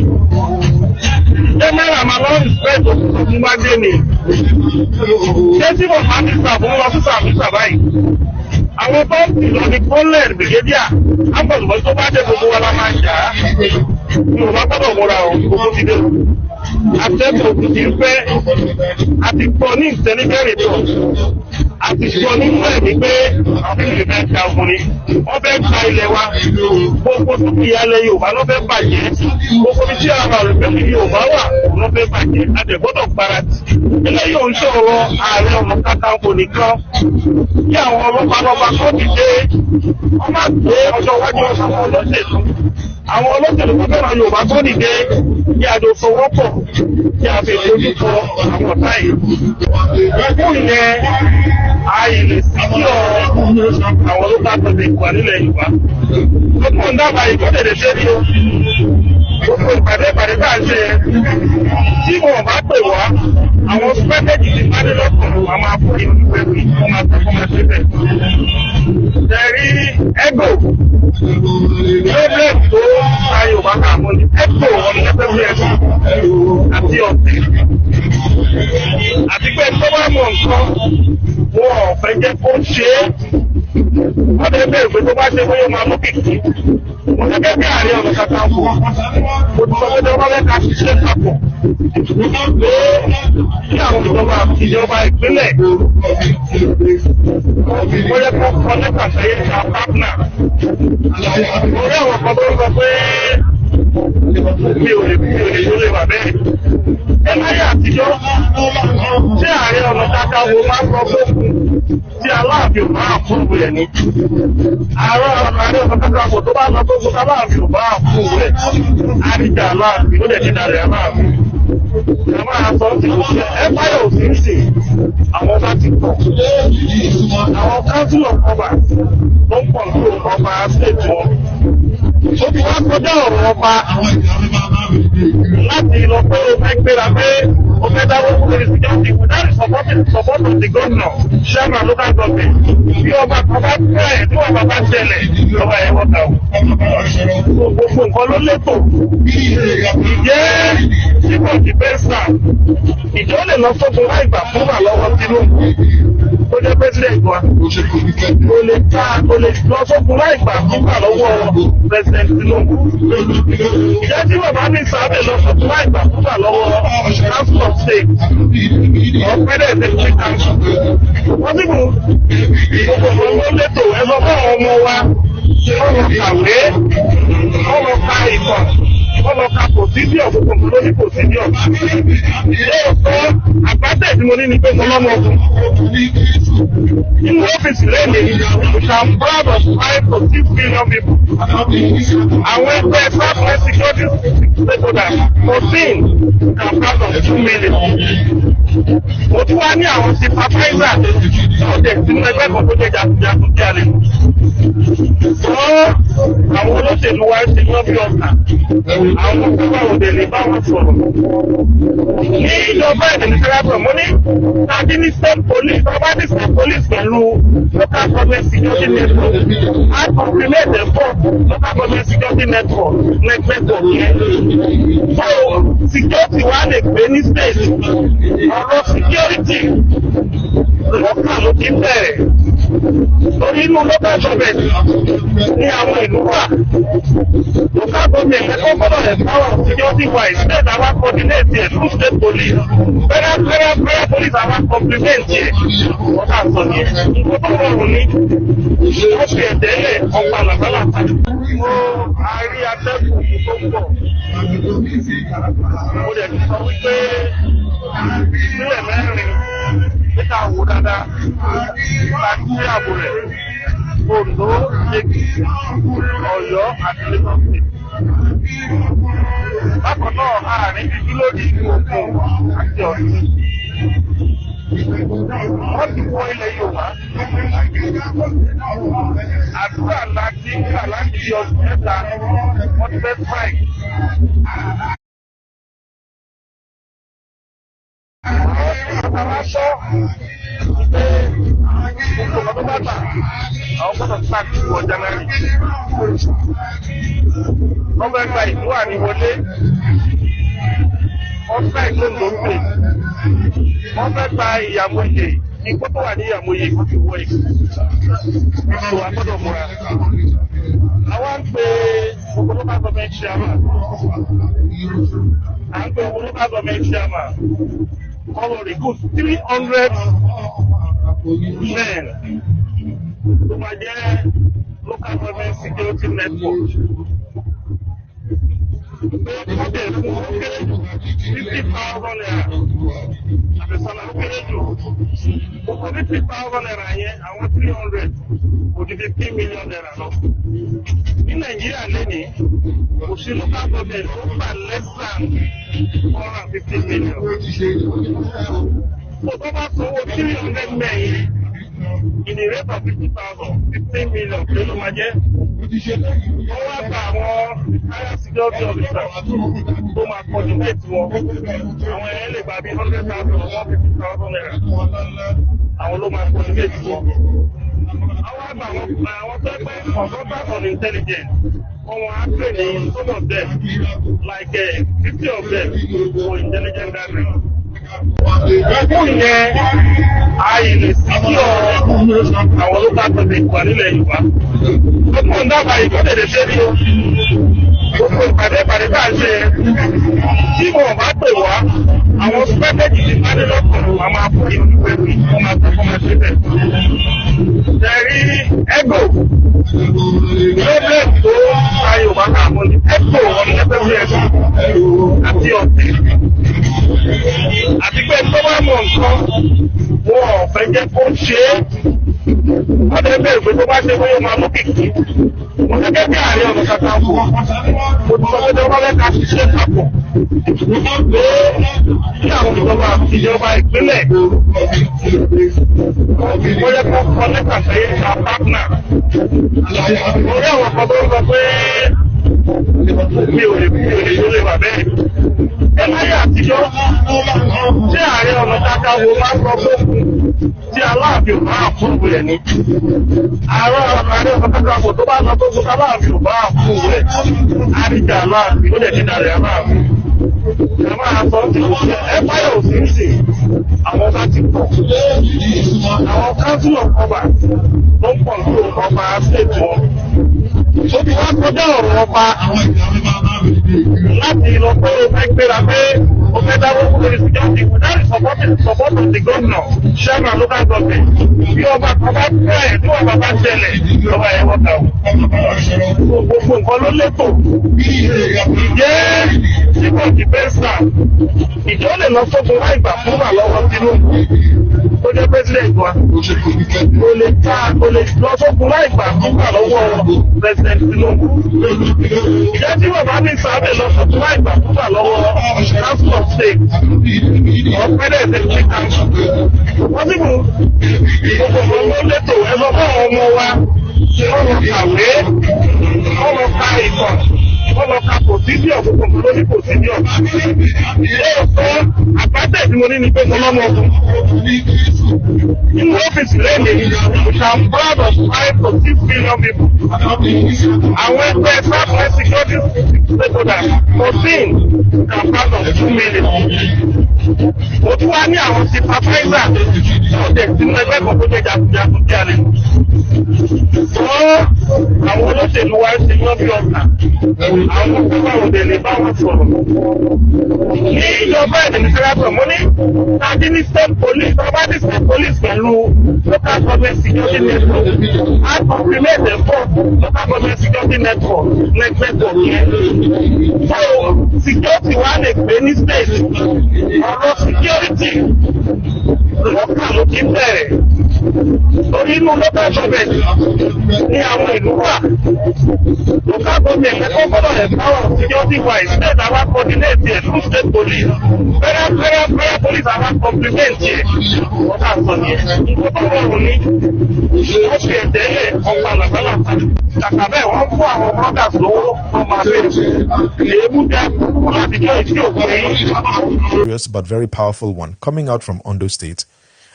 jẹ́nẹ́rà máa lọ ìfẹ́ tó fún wá dé ni ṣé tí mo máa ń sà fún lọ sí sàmísà báyìí àwọn tó ń tìlọ ní kólẹ̀ brigadier ápọ̀lùmọ́ tó bá dé gbogbo wa la máa ń jà á Yorùbá gbọ́dọ̀ múra o gbogbo ti dé atẹ́kọ̀ọ́ òkú ti fẹ́ àti gbọ́ ní ìtẹ́lẹ́gẹ́rì tó àti gbọ́ nínú ẹ̀mí pé àwọn ènìyàn fẹ́ ta ọkùnrin wọ́n fẹ́ gba ilẹ̀ wa gbogbo dúkìá ilẹ̀ Yorùbá ló fẹ́ bàjẹ́ gbogbo bí tí àwọn àrùbẹ̀mí Yorùbá wà ló fẹ́ bàjẹ́ àtẹ̀gbọ́dọ̀ gbáradì eléyìí ò ń sọ̀rọ̀ Ààrẹ Ọ̀nà Kakanfò nìkan kí àwọn ọlọ́pàá lọ́ba kọ́ dìde wọ́n má gbé ọjọ́ iwájú àwọn olóṣèlú àwọn olóṣèlú tó fẹ́ràn Yorùbá kọ́ dìde kí a jọ fọwọ́pọ̀ kí a fi dojú kọ àwọn ọ̀tá yìí. Fún ìyẹn àìlè sí kí àwọn olóṣèlú tẹ̀lé ìwà nílẹ̀ Yorùbá. Gbogbo ń dábàá ìkọ́tẹ̀lẹ̀ ṣe ni o. Gbogbo ìpàdé tá à ń ṣe tí wọn bá pè wá àwọn pẹ́kẹ́jì ti bá dé lọ́kùnrin àwọn afọ́yín ìwé wí wọ́n máa tọ́ fún ẹgbẹ́ bẹ́ẹ̀. Tẹ̀rí ẹ́gò problem tó ta Yorùbá kà mọ́ ní ẹ́gò wọn ní ẹgbẹ́ bí ẹ̀sùn àti ọ̀tẹ̀. Àti pé tó bá mọ̀ nǹkan wọn ò fẹ́ jẹ́ kó ṣe é. Wọ́n lè bẹ̀rẹ̀ pé tó bá ṣe pé yóò máa mú kìkì. Wọ́n gẹ́gẹ́ bí Ààrẹ Ọ̀nà Kakanfò. Mo ti sọ pé wọ́n fẹ́ ká ṣiṣẹ́ papọ̀. Pé kí àwọn ìjọba ìpínlẹ̀ ó yẹ kó kọ́ lẹ́tà sẹ́yìn ká pápánà. Orí àwọn kan tó ń sọ pé mi ò lè tó lè wà bẹ́ẹ̀. Ẹ láyé àtijọ́ tí Ààrẹ Ọ̀nà Kakanfò máa ń sọ fóògùn tí Aláàfin ò máa fún rẹ̀ ni. Ààrẹ Ọ̀nà Kakanfò tó bá lọ fóògùn Aláàfin ò máa fún rẹ̀. Àríjà Aláàfin ó dẹ̀ ti dàrẹ̀ Aláàfin. Ẹ máa sọ sí òṣìṣẹ́ ẹ báyọ̀ òṣìṣẹ́ àwọn bá ti pọ̀. Àwọn kánsílọ̀ ọba tó ń pọ̀ lórí ọba ṣètò wọn. Ó ti wá kọjá ọ̀rọ̀ ọba láti lọ pé ó fẹ́ gbéra pé ó fẹ́ dáwọ́ fún the security without the support of the governor, chairman local government. Bí ọba kan bá bẹ̀rẹ̀ tí ọba bá ṣẹlẹ̀ ọba ẹ̀ wọ́ta o. Gbogbo nǹkan ló létò. Ìjẹ́ sípò dìbẹ́sà ìjọ lè lọ sókun láì gbà fún wà lọ́wọ́ Tinubu tó jẹ́ president wa. Kò lè lọ sókun láì gbà fún wà lọ́wọ́ president Tinubu. Ìjẹ́ tí bàbá ní sábẹ̀ lọ sókun láì gbà fún wà lọ́wọ́ council of state ọ̀pẹ́dẹ̀ executive council. Wọ́n sì mú gbogbo ọmọ létò ẹ lọ bá àwọn ọmọ wa ọ̀rọ̀ kàwé ọ̀rọ̀ ka ìkọ̀ ọ̀rọ̀ ka procedure gbogbo lórí procedure. Lóòótọ́ àgbátẹ̀ tí mo ní ni pé mo lọ́mọ ọkùn. Nínú ọ́fíìsì lẹ́yìn we can proud of 5 to 6 million people. Àwọn ẹgbẹ́ southwest security stakeholders 14 can proud of 2 million. Mo tún wá ní àwọn sympathizer ọ̀dẹ̀ sínú ẹgbẹ́ kan tó jẹ́ jagunjagun tí a lè mú. Àwọn olóṣèlú wa ṣe wọ́n bí ọ̀sà. Àwọn ọ̀sán òde lè bá wọn sọ̀rọ̀. Ní ìjọba ìdẹ̀nìtẹ́lápọ̀ mo ní tàbí ní state police, ọba ní state police pẹ̀lú local government security network. A compliment the four local government security network yẹn. So security wa lè gbé ní state. Ọ̀rọ̀ security lọ́kà ló ti bẹ̀rẹ̀. Torí inú local government ní àwọn ìlú wà. Local government ẹ̀kọ́ gbọ́dọ̀ lè power security wise. State àwa coordinate ẹ̀ through state police. Federal police àwa complement ẹ̀. Wọ́n kà sọ yẹn. Ó tó rọrùn ní. Ó fi ẹ̀dẹ́lẹ̀ ọ̀pá làbálàbá. Mo àárí atẹ́kùn tó pọ̀. Mo dẹ̀ ti sọ wípé ìpínlẹ̀ mẹ́rin níta wò dáadáa láti ṣe ààbò rẹ̀. Oǹdó, Èkìtì, Ọ̀yọ́ àti Lagos State. Bákan náà, àárín bíbí lórí ìlú Ògùn àti Ọ̀ṣun. Wọ́n ti wọ ilẹ̀ Yorùbá. Àdúrà láti ọdún mẹ́ta, wọ́n ti fẹ́ strike. Àwọn aṣọ ìpè gbogbo ọdún bàtà àwọn gbọ́dọ̀ sáàkì wọ January. Wọ́n fẹ́ gba ìlú àníwọlé. Wọ́n fẹ́ ìgbóǹdó ń pè. Wọ́n fẹ́ gba ìyàmóye. Ikú tó wà ní ìyàmóye kò ti wọ ìlú. Ìlú wa gbọ́dọ̀ múra. Àwọn ń pe gbogbo local government chairman. À ń pe gbogbo local government chairman. All recruit 300 men tó máa jẹ́ local government security network. Wọ́n bẹ̀rẹ̀ fún ó kéré jù 50,000 naira. Àbẹ̀sọ̀lá ó kéré jù. Gbogbo 50,000 naira yẹn àwọn 300 kò ju 15 million naira lọ. Ní Nàìjíríà lẹ́nìí, kò sí local government tó gbà less than 150 million. So tó bá sanwó 300 men yìí, in the rate of 50,000, 15 million pé ló máa jẹ́. Wọ́n wá gba àwọn higher security officers tó máa coordinate wọn. Àwọn ẹ̀yẹ́ lè gba bí 100,000 or 150,000 naira. Àwọn ló máa coordinate wọn. Àwọn àgbà àwọn tó pẹ́ consultants on intelligence. Wọ́n á train in some of them, like 50 of them for intelligence gathering. Fún ìyẹn, ààyè lè sí kí àwọn local government wà nílẹ̀ Yorùbá. Gbogbo ń dábàá ìgbọ́dẹ̀dẹ̀ ṣe ní o. Gbogbo ìpàdé tá à ń ṣe tí wọ́n bá pè wá, àwọn spẹ́kẹ̀jì ti bá ní lọ́kàn máa máa fún ìlú pẹ̀lú wọ́n máa tọ́ fún máa ṣe bẹ̀. Ṣẹ̀rí ẹgbò problem tó ayé Yorùbá náà mo ní ẹ̀kọ́ ọ̀nẹ́fẹ́fẹ́ àti ọ̀tẹ̀. Àti pé tó bá mọ̀ nǹkan, wọn ò fẹ́ jẹ́ kó ṣe é. Wọ́n lè bẹ̀rẹ̀ pé tó bá ṣe bóyá máa mú kìkì. Wọ́n gẹ́gẹ́ bí Ààrẹ Ọ̀nà Kakanfò. Mo ti sọ pé tó bá fẹ́ ká ṣiṣẹ́ papọ̀. Pé kí àwọn ìjọba ìpínlẹ̀ ó yẹ kó kọ́ lẹ́tà sí our partner. Orí àwọn kan tó ń sọ pé mi ò lè wà bẹ́ẹ̀. Ẹ láyé àtijọ́ tí Ààrẹ Ọ̀nà Kakanfò máa ń sọ pé tí Aláàfin ò máa fúnfún rẹ̀ ní. Ààrẹ Ọ̀nà Kakanfò tó bá sọ pé kó Aláàfin ò máa fúnfún rẹ̀. Àríjà Aláàfin ó lè dín darí Aláàfin. Ẹ máa sọ sí ẹ báyọ̀ òsínṣì àwọn bá ti pọ̀. Àwọn council of ọba ló ń pọ̀ ní ọba state wọn. Ó ti wá kọjá ọ̀rọ̀ ọba láti lọ pé ó fẹ́ gbéra pé ó fẹ́ dáwọ́ fún lórí security without the support of the governor, chairman local government. Bí ọba kan bá tẹ̀ tí ọba bá tẹ̀lẹ̀ lọ́wọ́ ẹ̀ wọ́n ta o. Gbogbo nǹkan ló létò. Ìjẹ́ tí kò jí pẹ́sà, ìjọ lè lọ sókun láì gbà fún wà lọ́wọ́ Tinubu. Ó jẹ́ president wa. Kò lè lọ sókun láì gbà fún wà lọ́wọ́ president Tinubu. Ìjẹ́ tí bàbá mi sábẹ̀ lọ sókun láì gbà fún wà lọ́wọ́ council of state. Ọ̀pẹ́dẹ̀ ṣe kí ká. Wọ́n sì mú gbogbo ló létò ẹ̀fọ́ fún àwọn ọmọ wa. Wọ́n lọ kàwé, wọ́n lọ ka ìtàn. Wọ́n lọ ka pòsídíọ̀ gbogbo ló ní pòsídíọ̀. Ilé ọ̀sán àgbàtẹ̀ tí mo ní ni pé mo lọ́mọ ọdún. Nínú ọ́fíìsì lẹ́yìn, we are proud of 5 to 6 billion people. Àwọn ẹgbẹ́ Southwest security stakeholders 14 are proud of 2 million. Mo tún wá ní àwọn supervisor ọ̀dẹ̀ sínú ẹgbẹ́ kan tó jẹ́ jagunjagun jáde. Àwọn olóṣèlú wa ṣe yán bí ọ̀tá. Àwọn ọ̀pọ̀ àwọn òde lè bá wọn sọ̀rọ̀. Ní ìjọba ìdìmísírátọ̀, mo ní tàbí ní state police, bàbá ní state police pẹ̀lú local government security network. A compliment the four local government security network yẹn. So security wa lè gbé ní state. Ọ̀rọ̀ security lọ́kà ló ti bẹ̀rẹ̀. Torí inú local government ní àwọn ìlú wà. Local government ẹ̀kọ́ gbọ́dọ̀ empower security wise. State àwa coordinate ẹ̀ through state police. Federal police àwa complement ẹ̀. Wọ́n kà sọ ní ẹ̀. Ìgbọ́dọ̀ wọ̀rùn ní. Wọ́n fi ẹ̀dẹ́lẹ̀ ọ̀pá làbálàbá. Kàkà bẹ́ẹ̀ wọ́n fún àwọn brothers lówó wọ́n máa bẹ̀rẹ̀. Èébú dá láti jọ ìdí òkú yìí. But very powerful one coming out from Ondo State.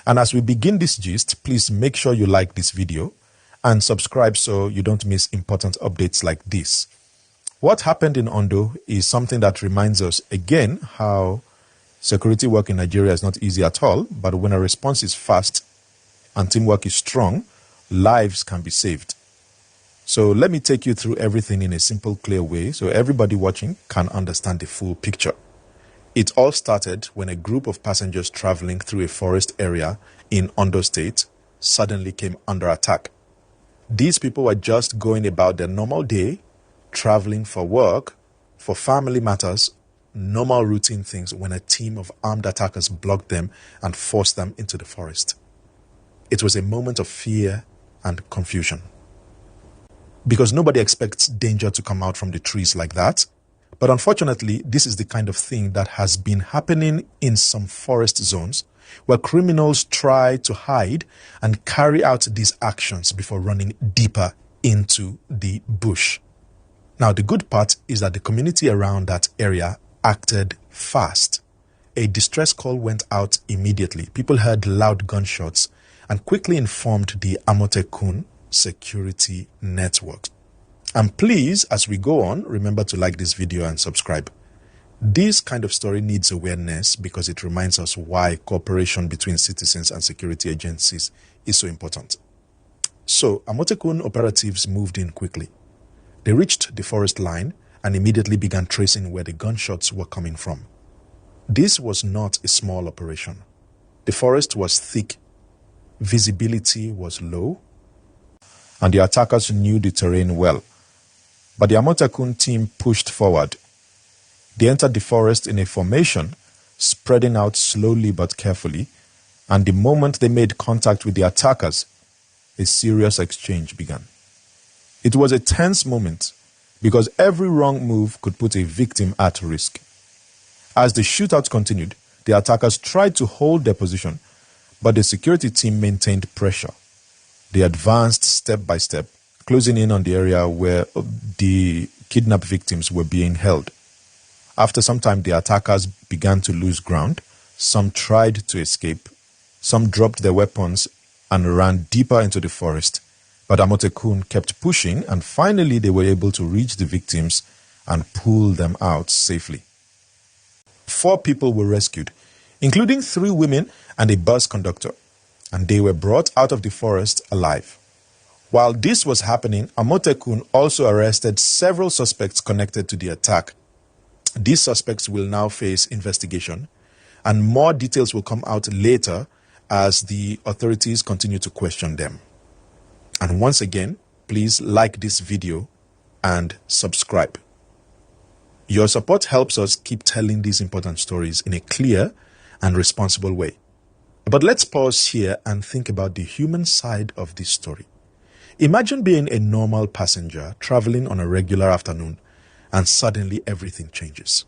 And as we begin this gist, please make sure you like this video and subscribe so you don't miss important updates like this. What happened in Ondo is something that reminds us again how security work in Nigeria is not easy at all, but when a response is fast and teamwork is strong, lives can be saved. So let me take you through everything in a simple, clear way so everybody watching can understand the full picture. It all started when a group of passengers traveling through a forest area in Ondo State suddenly came under attack. These people were just going about their normal day, traveling for work, for family matters, normal routine things, when a team of armed attackers blocked them and forced them into the forest. It was a moment of fear and confusion, because nobody expects danger to come out from the trees like that. But unfortunately, this is the kind of thing that has been happening in some forest zones where criminals try to hide and carry out these actions before running deeper into the bush. Now, the good part is that the community around that area acted fast. A distress call went out immediately. People heard loud gunshots and quickly informed the Amotekun security network. And please, as we go on, remember to like this video and subscribe. This kind of story needs awareness because it reminds us why cooperation between citizens and security agencies is so important. So, Amotekun operatives moved in quickly. They reached the forest line and immediately began tracing where the gunshots were coming from. This was not a small operation. The forest was thick, visibility was low, and the attackers knew the terrain well. but the Amotekun team pushed forward. They entered the forest in a formation, spreading out slowly but carefully, and the moment they made contact with the attackers, a serious exchange began. It was a tense moment because every wrong move could put a victim at risk. As the shootout continued, the attackers tried to hold their position, but the security team maintained pressure. They advanced step by step, closing in on the area where the kidnapped victims were being held. After some time, the attackers began to lose ground. Some tried to escape. Some dropped their weapons and ran deeper into the forest. But Amotekun kept pushing, and finally they were able to reach the victims and pull them out safely. 4 people were rescued, including 3 women and a bus conductor, and they were brought out of the forest alive. While this was happening, Amotekun also arrested several suspects connected to the attack. These suspects will now face investigation, and more details will come out later as the authorities continue to question them. And once again, please like this video and subscribe. Your support helps us keep telling these important stories in a clear and responsible way. But let's pause here and think about the human side of this story. Imagine being a normal passenger traveling on a regular afternoon, and suddenly everything changes.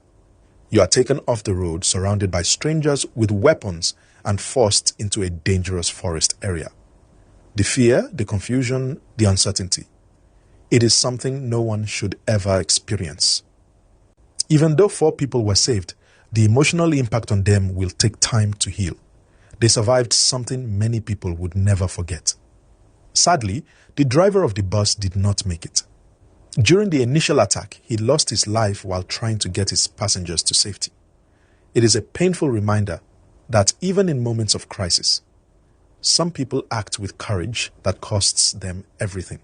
You are taken off the road, surrounded by strangers with weapons, and forced into a dangerous forest area. The fear, the confusion, the uncertainty. It is something no one should ever experience. Even though 4 people were saved, the emotional impact on them will take time to heal. They survived something many people would never forget. Sadly, the driver of the bus did not make it. During the initial attack, he lost his life while trying to get his passengers to safety. It is a painful reminder that even in moments of crisis, some people act with courage that costs them everything.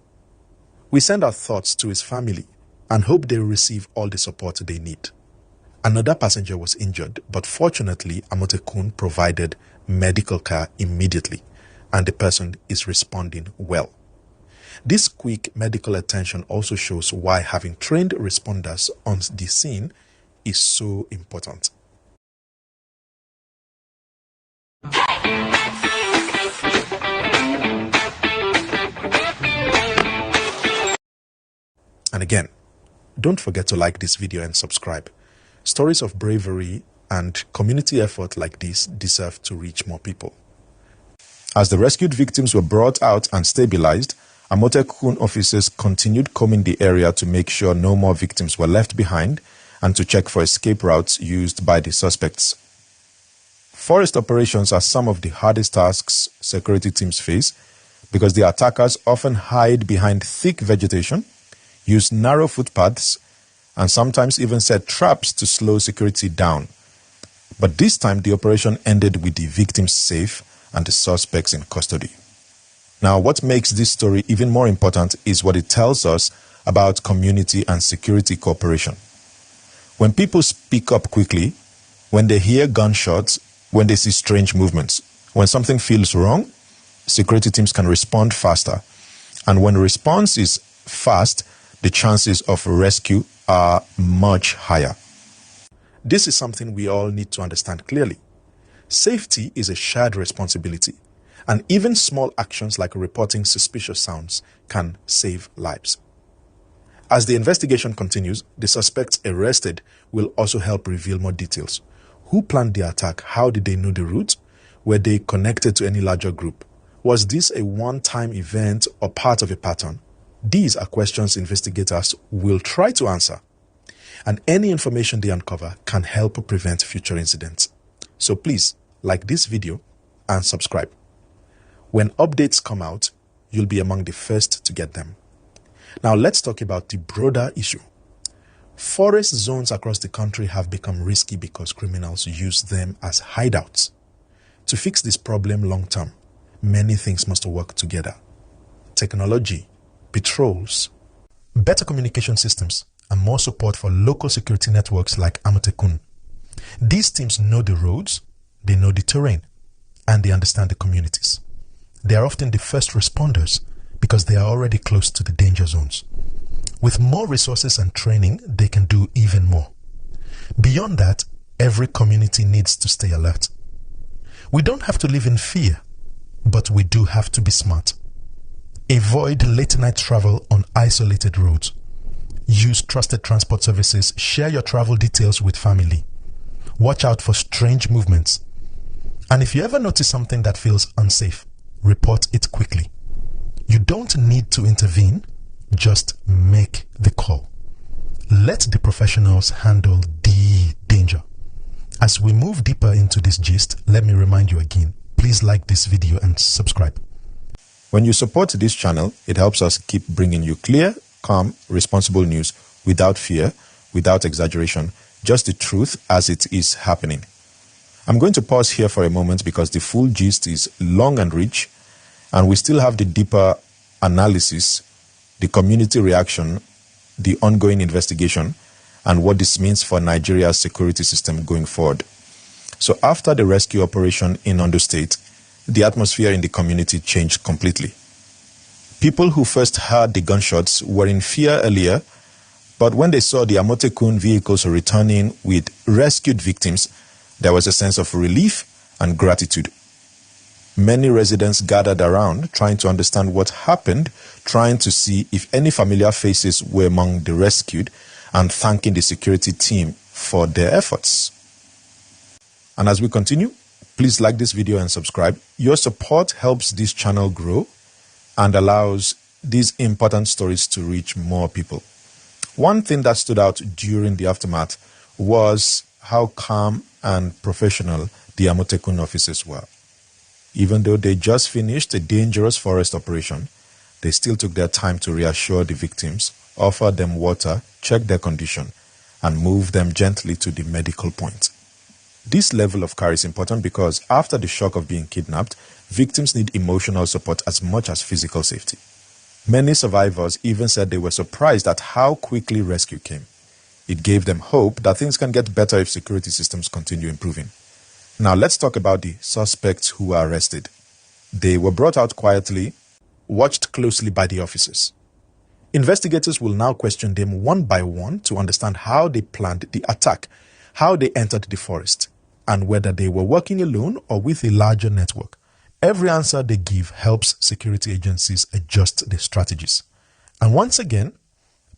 We send our thoughts to his family and hope they receive all the support they need. Another passenger was injured, but fortunately, Amotekun provided medical care immediately, and the person is responding well. This quick medical attention also shows why having trained responders on the scene is so important. And again, don't forget to like this video and subscribe. Stories of bravery and community effort like this deserve to reach more people. As the rescued victims were brought out and stabilized, Amotekun officers continued combing the area to make sure no more victims were left behind and to check for escape routes used by the suspects. Forest operations are some of the hardest tasks security teams face because the attackers often hide behind thick vegetation, use narrow footpaths, and sometimes even set traps to slow security down. But this time the operation ended with the victims safe and the suspects in custody. Now, what makes this story even more important is what it tells us about community and security cooperation. When people speak up quickly, when they hear gunshots, when they see strange movements, when something feels wrong, security teams can respond faster. And when the response is fast, the chances of rescue are much higher. This is something we all need to understand clearly. Safety is a shared responsibility, and even small actions like reporting suspicious sounds can save lives. As the investigation continues, the suspects arrested will also help reveal more details. Who planned the attack? How did they know the route? Were they connected to any larger group? Was this a one-time event or part of a pattern? These are questions investigators will try to answer, and any information they uncover can help prevent future incidents. So please, like this video and subscribe. When updates come out, you'll be among the first to get them. Now let's talk about the broader issue. Forest zones across the country have become risky because criminals use them as hideouts. To fix this problem long term, many things must work together. Technology, patrols, better communication systems, and more support for local security networks like Amotekun. These teams know the roads, they know the terrain, and they understand the communities. They are often the first responders because they are already close to the danger zones. With more resources and training, they can do even more. Beyond that, every community needs to stay alert. We don't have to live in fear, but we do have to be smart. Avoid late-night travel on isolated roads. Use trusted transport services. Share your travel details with family. Watch out for strange movements. And if you ever notice something that feels unsafe, report it quickly. You don't need to intervene, just make the call. Let the professionals handle the danger. As we move deeper into this gist, let me remind you again, please like this video and subscribe. When you support this channel, it helps us keep bringing you clear, calm, responsible news without fear, without exaggeration, just the truth as it is happening. I'm going to pause here for a moment because the full gist is long and rich, and we still have the deeper analysis, the community reaction, the ongoing investigation, and what this means for Nigeria's security system going forward. So after the rescue operation in Ondo State, the atmosphere in the community changed completely. People who first heard the gunshots were in fear earlier, but when they saw the Amotekun vehicles returning with rescued victims, there was a sense of relief and gratitude. Many residents gathered around, trying to understand what happened, trying to see if any familiar faces were among the rescued, and thanking the security team for their efforts. And as we continue, please like this video and subscribe. Your support helps this channel grow and allows these important stories to reach more people. One thing that stood out during the aftermath was how calm and professional the Amotekun officers were. Even though they just finished a dangerous forest operation, they still took their time to reassure the victims, offer them water, check their condition, and move them gently to the medical point. This level of care is important because after the shock of being kidnapped, victims need emotional support as much as physical safety. Many survivors even said they were surprised at how quickly rescue came. It gave them hope that things can get better if security systems continue improving. Now let's talk about the suspects who were arrested. They were brought out quietly, watched closely by the officers. Investigators will now question them one by one to understand how they planned the attack, how they entered the forest, and whether they were working alone or with a larger network. Every answer they give helps security agencies adjust their strategies. And once again,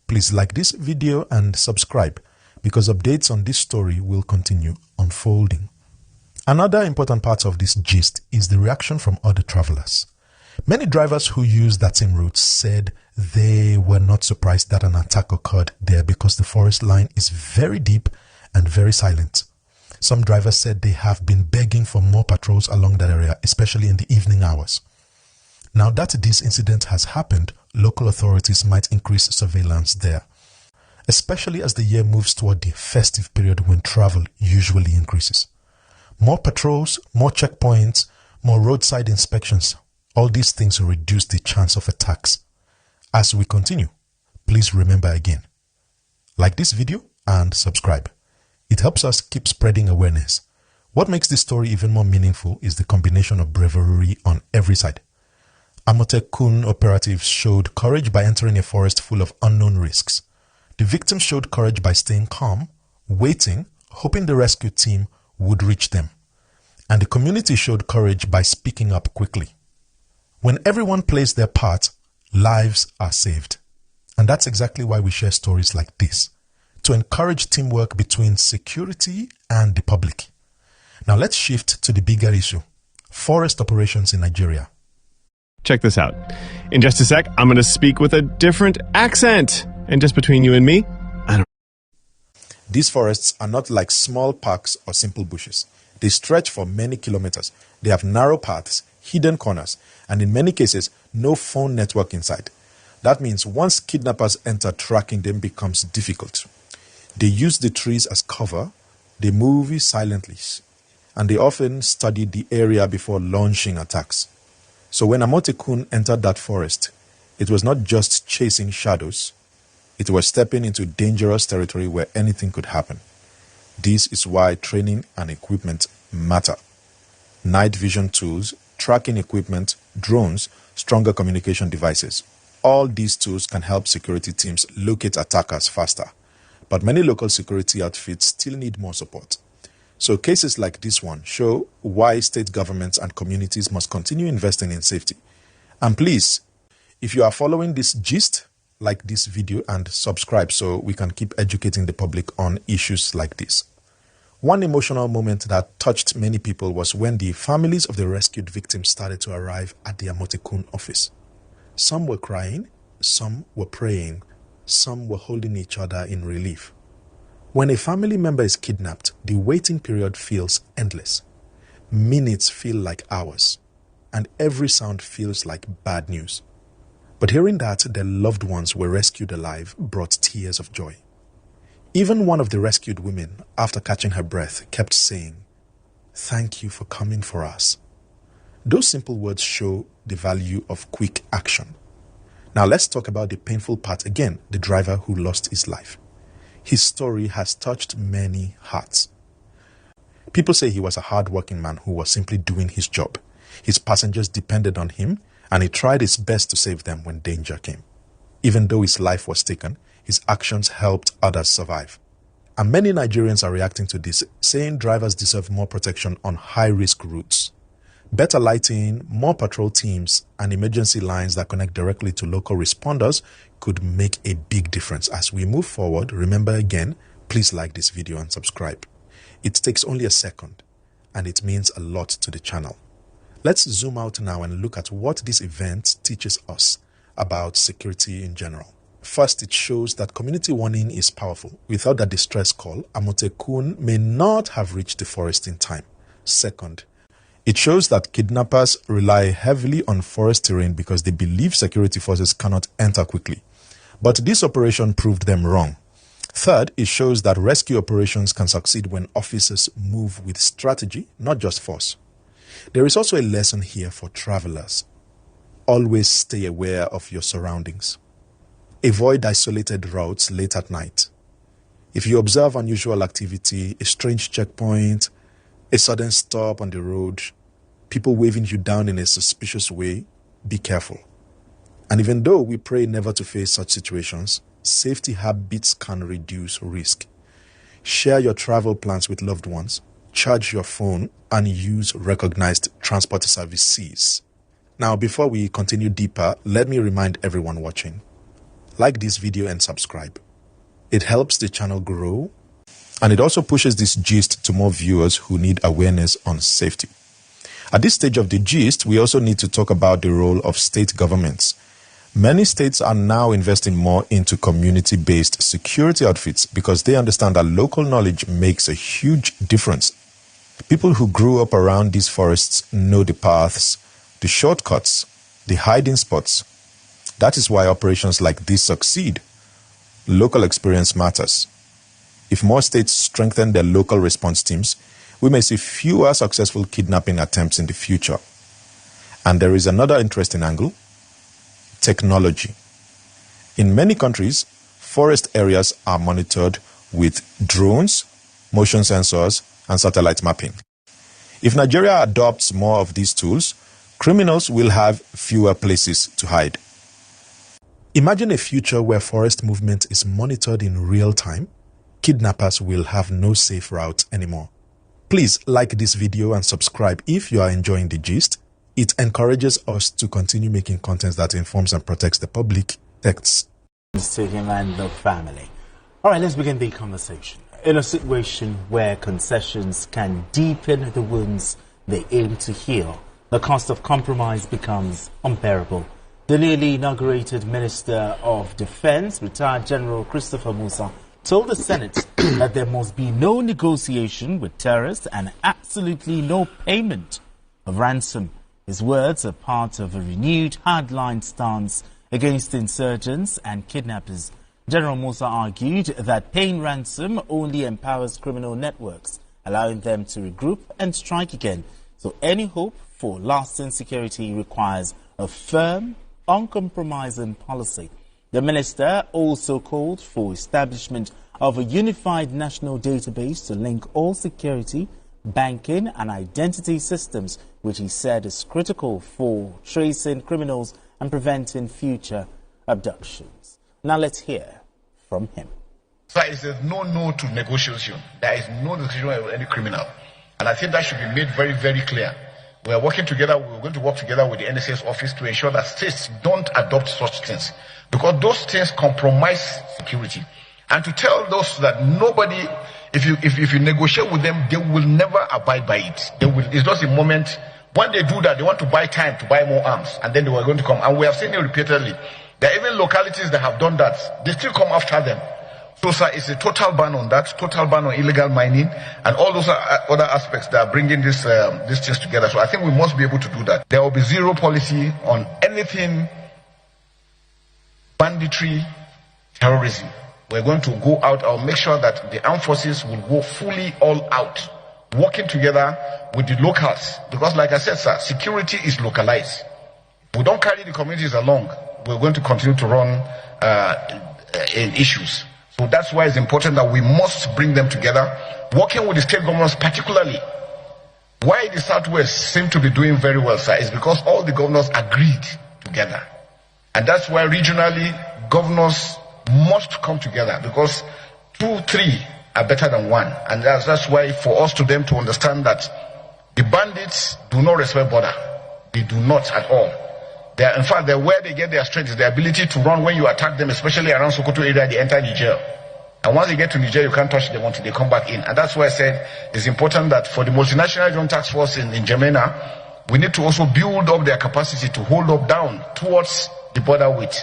please like this video and subscribe because updates on this story will continue unfolding. Another important part of this gist is the reaction from other travelers. Many drivers who used that same route said they were not surprised that an attack occurred there because the forest line is very deep and very silent. Some drivers said they have been begging for more patrols along that area, especially in the evening hours. Now that this incident has happened, local authorities might increase surveillance there, especially as the year moves toward the festive period when travel usually increases. More patrols, more checkpoints, more roadside inspections. All these things reduce the chance of attacks. As we continue, please remember again, like this video and subscribe. It helps us keep spreading awareness. What makes this story even more meaningful is the combination of bravery on every side. Amotekun operatives showed courage by entering a forest full of unknown risks. The victims showed courage by staying calm, waiting, hoping the rescue team would reach them. And the community showed courage by speaking up quickly. When everyone plays their part, lives are saved. And that's exactly why we share stories like this, to encourage teamwork between security and the public. Now let's shift to the bigger issue, forest operations in Nigeria. Check this out. In just a sec, I'm going to speak with a different accent. And just between you and me, These forests are not like small parks or simple bushes. They stretch for many kilometers. They have narrow paths, hidden corners, and in many cases, no phone network inside. That means once kidnappers enter, tracking them becomes difficult. They use the trees as cover, they move silently, and they often study the area before launching attacks. So when Amotekun entered that forest, it was not just chasing shadows, it was stepping into dangerous territory where anything could happen. This is why training and equipment matter. Night vision tools, tracking equipment, drones, stronger communication devices. All these tools can help security teams locate attackers faster, but many local security outfits still need more support. So cases like this one show why state governments and communities must continue investing in safety. And please, if you are following this gist, like this video and subscribe so we can keep educating the public on issues like this. One emotional moment that touched many people was when the families of the rescued victims started to arrive at the Amotekun office. Some were crying, some were praying, some were holding each other in relief. When a family member is kidnapped, the waiting period feels endless. Minutes feel like hours, and every sound feels like bad news. But hearing that their loved ones were rescued alive brought tears of joy. Even one of the rescued women, after catching her breath, kept saying, "Thank you for coming for us." Those simple words show the value of quick action. Now let's talk about the painful part again, the driver who lost his life. His story has touched many hearts. People say he was a hard-working man who was simply doing his job. His passengers depended on him, and he tried his best to save them when danger came. Even though his life was taken, his actions helped others survive. And many Nigerians are reacting to this, saying drivers deserve more protection on high-risk routes. Better lighting, more patrol teams, and emergency lines that connect directly to local responders could make a big difference. As we move forward, remember again, please like this video and subscribe. It takes only a second, and it means a lot to the channel. Let's zoom out now and look at what this event teaches us about security in general. First, it shows that community warning is powerful. Without that distress call, Amotekun may not have reached the forest in time. Second, it shows that kidnappers rely heavily on forest terrain because they believe security forces cannot enter quickly. But this operation proved them wrong. Third, it shows that rescue operations can succeed when officers move with strategy, not just force. There is also a lesson here for travelers. Always stay aware of your surroundings. Avoid isolated routes late at night. If you observe unusual activity, a strange checkpoint, a sudden stop on the road, people waving you down in a suspicious way, be careful. And even though we pray never to face such situations, safety habits can reduce risk. Share your travel plans with loved ones, charge your phone, and use recognized transport services. Now, before we continue deeper, let me remind everyone watching. Like this video and subscribe. It helps the channel grow, and it also pushes this gist to more viewers who need awareness on safety. At this stage of the gist, we also need to talk about the role of state governments. Many states are now investing more into community-based security outfits because they understand that local knowledge makes a huge difference. People who grew up around these forests know the paths, the shortcuts, the hiding spots. That is why operations like this succeed. Local experience matters. If more states strengthen their local response teams, we may see fewer successful kidnapping attempts in the future. And there is another interesting angle: technology. In many countries, forest areas are monitored with drones, motion sensors, and satellite mapping. If Nigeria adopts more of these tools, criminals will have fewer places to hide. Imagine a future where forest movement is monitored in real time. Kidnappers will have no safe route anymore. Please like this video and subscribe if you are enjoying the gist. It encourages us to continue making content that informs and protects the public. Thanks. To him and the family. All right, let's begin the conversation. In a situation where concessions can deepen the wounds they aim to heal, the cost of compromise becomes unbearable. The newly inaugurated Minister of Defense, retired General Christopher Musa, told the Senate that there must be no negotiation with terrorists and absolutely no payment of ransom. His words are part of a renewed hardline stance against insurgents and kidnappers. General Musa argued that paying ransom only empowers criminal networks, allowing them to regroup and strike again. So any hope for lasting security requires a firm, uncompromising policy. The minister also called for establishment of a unified national database to link all security, banking and identity systems, which he said is critical for tracing criminals and preventing future abductions. Now let's hear from him. So it says no to negotiation. There is no negotiation with any criminal. And I think that should be made very, very clear. We are working together, we're going to work together with the NSS office to ensure that states don't adopt such things. Because those things compromise security. And to tell those that nobody, if you negotiate with them, they will never abide by it. It's just a moment. When they do that, they want to buy time to buy more arms. And then they were going to come. And we have seen it repeatedly. There are even localities that have done that. They still come after them. So, sir, it's a total ban on that, total ban on illegal mining, and all those other aspects that are bringing these things together. So I think we must be able to do that. There will be zero policy on anything banditry, terrorism. We're going to go out. I'll make sure that the armed forces will go fully all out, working together with the locals. Because like I said, sir, security is localized. We don't carry the communities along. We're going to continue to run in issues. So that's why it's important that we must bring them together, working with the state governors particularly. Why the Southwest seem to be doing very well, sir, is because all the governors agreed together. And that's why regionally, governors must come together, because 2, 3 are better than 1. And that's why for us to them to understand that the bandits do not respect border. They do not at all. In fact, where they get their strength is their ability to run when you attack them, especially around Sokoto area. They enter Niger. And once they get to Niger, you can't touch them until they come back in. And that's why I said it's important that for the multinational joint task force in N'Djamena, we need to also build up their capacity to hold up down towards the border with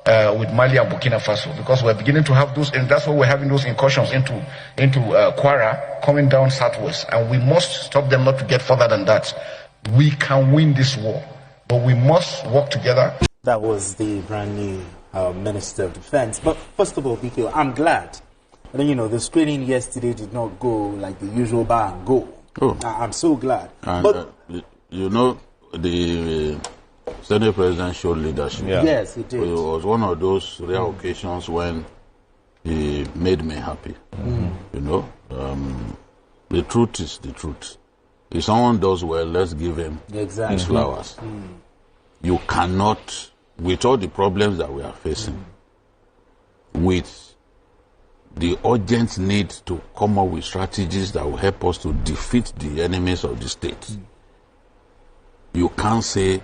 Mali and Burkina Faso, because we're beginning to have those, and that's why we're having those incursions into Kwara, coming down southwest. And we must stop them not to get further than that. We can win this war, but we must work together. That was the brand new Minister of Defense. But first of all, BK, I'm glad. I mean, the screening yesterday did not go like the usual bar and go. Oh. I'm so glad. And, but the Senate President showed leadership. Yeah. Yes, he did. It was one of those rare occasions when he made me happy. The truth is the truth. If someone does well, let's give him his flowers. You cannot, with all the problems that we are facing, with the urgent need to come up with strategies that will help us to defeat the enemies of the state, you can't say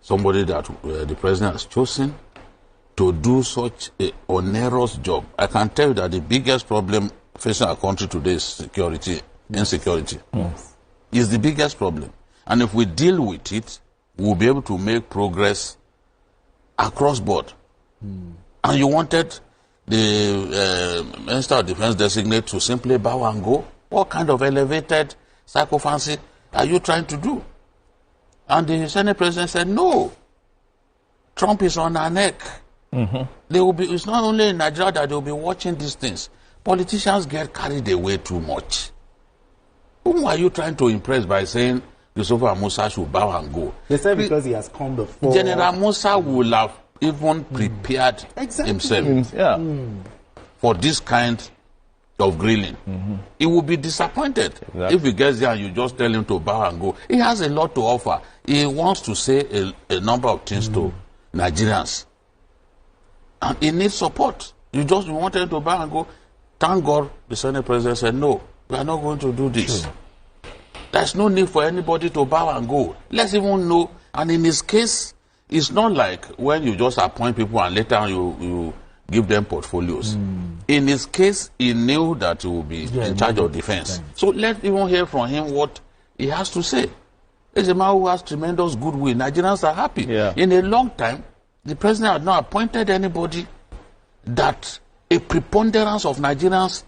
somebody that the president has chosen to do such an onerous job. I can tell you that the biggest problem facing our country today is security, insecurity. Yes. Is the biggest problem. And if we deal with it, we'll be able to make progress across board. And you wanted the Minister of Defense designate to simply bow and go? What kind of elevated psychophancy are you trying to do? And the Senate President said, no, Trump is on our neck. They will be. It's not only in Nigeria that they will be watching these things. Politicians get carried away too much. Whom are you trying to impress by saying Christopher Musa should bow and go? They said because he has come before. General Musa will have even prepared himself for this kind of grilling. He will be disappointed if he gets there and you just tell him to bow and go. He has a lot to offer. He wants to say a number of things to Nigerians. And he needs support. You wanted him to bow and go. Thank God the Senate President said, no, we are not going to do this. There's no need for anybody to bow and go. Let's even know. And in his case, it's not like when you just appoint people and later you give them portfolios. In his case, he knew that he would be in charge of defense. So let's even hear from him what he has to say. He's a man who has tremendous goodwill. Nigerians are happy. In a long time, the president had not appointed anybody that a preponderance of Nigerians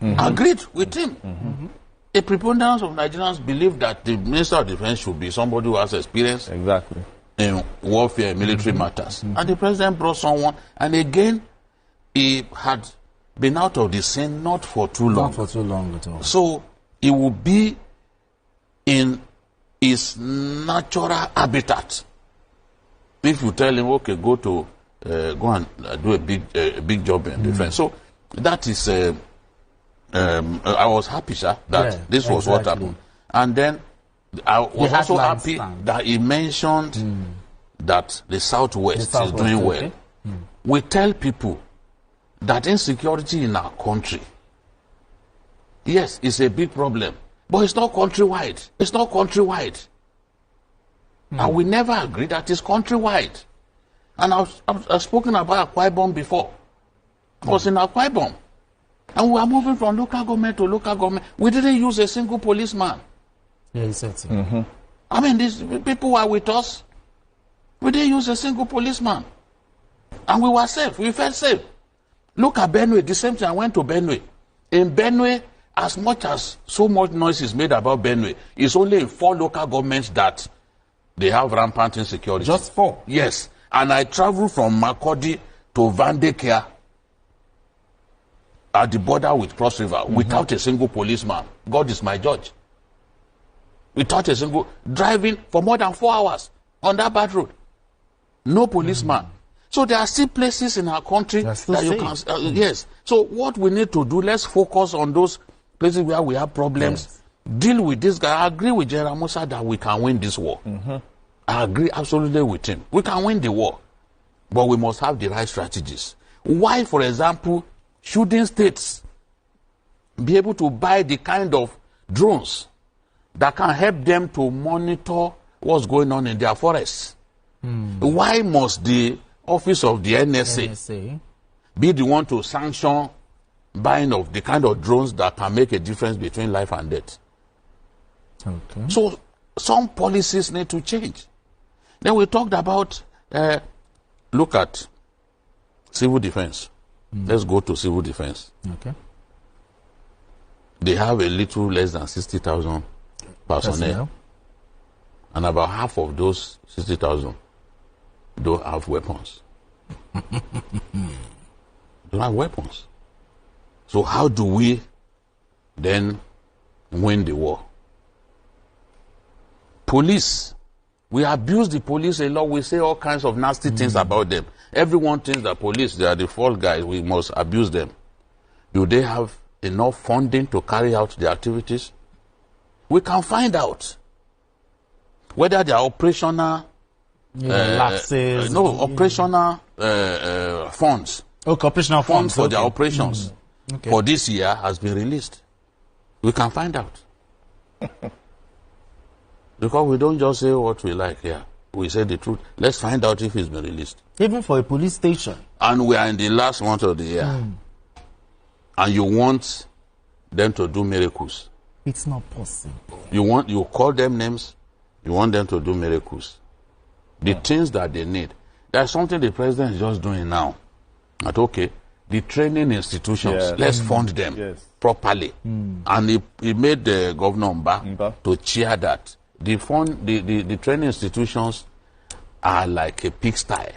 agreed with him. A preponderance of Nigerians believe that the Minister of Defense should be somebody who has experience in warfare, military matters. And the president brought someone, and again, he had been out of the scene not for too long. Not for too long at all. So he will be in his natural habitat. If you tell him, okay, go and do a big job in defense. So that is, I was happy, sir, that this was what happened. And then I was also happy that he mentioned that the Southwest is doing well. we tell people that insecurity in our country, yes, it's a big problem, but it's not countrywide. It's not countrywide. And we never agree that it's countrywide. And I've spoken about Akwa Ibom before. I was in Akwa Ibom. And we are moving from local government to local government. We didn't use a single policeman. Yeah, you said so. I mean, these people were with us. We didn't use a single policeman. And we were safe. We felt safe. Look at Benue. The same thing, I went to Benue. In Benue, as much as so much noise is made about Benue, it's only in 4 local governments that they have rampant insecurity. Just 4? Yes. And I traveled from Makurdi to Vandekia at the border with Cross River without a single policeman. God is my judge. Without a single, driving for more than 4 hours on that bad road. No policeman. So there are still places in our country that you can, yes. So what we need to do, let's focus on those places where we have problems. Deal with this guy. I agree with General Musa that we can win this war. I agree absolutely with him. We can win the war. But we must have the right strategies. Why, for example, shouldn't states be able to buy the kind of drones that can help them to monitor what's going on in their forests? Why must the office of the NSA be the one to sanction buying of the kind of drones that can make a difference between life and death? So some policies need to change. Then we talked about, look at civil defense. Let's go to civil defense. They have a little less than 60,000 personnel. And about half of those 60,000 don't have weapons. Don't have weapons. So how do we then win the war? Police. We abuse the police a lot. We say all kinds of nasty things about them. Everyone thinks that police, they are the fall guys. We must abuse them. Do they have enough funding to carry out their activities? We can find out whether they are operational lapses. Operational funds. Operational funds for their operations for this year has been released. We can find out. Because we don't just say what we like here. We say the truth. Let's find out if it's been released. Even for a police station. And we are in the last month of the year. And you want them to do miracles. It's not possible. You call them names. You want them to do miracles. The things that they need. There's something the president is just doing now. That okay, the training institutions, let's fund them properly. And he made the governor Mba to chair that. The training institutions are like a pigsty.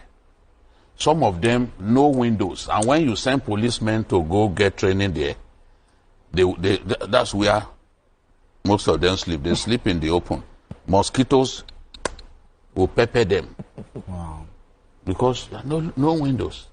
Some of them, no windows. And when you send policemen to go get training there, that's where most of them sleep. They sleep in the open. Mosquitoes will pepper them. Wow. Because no windows.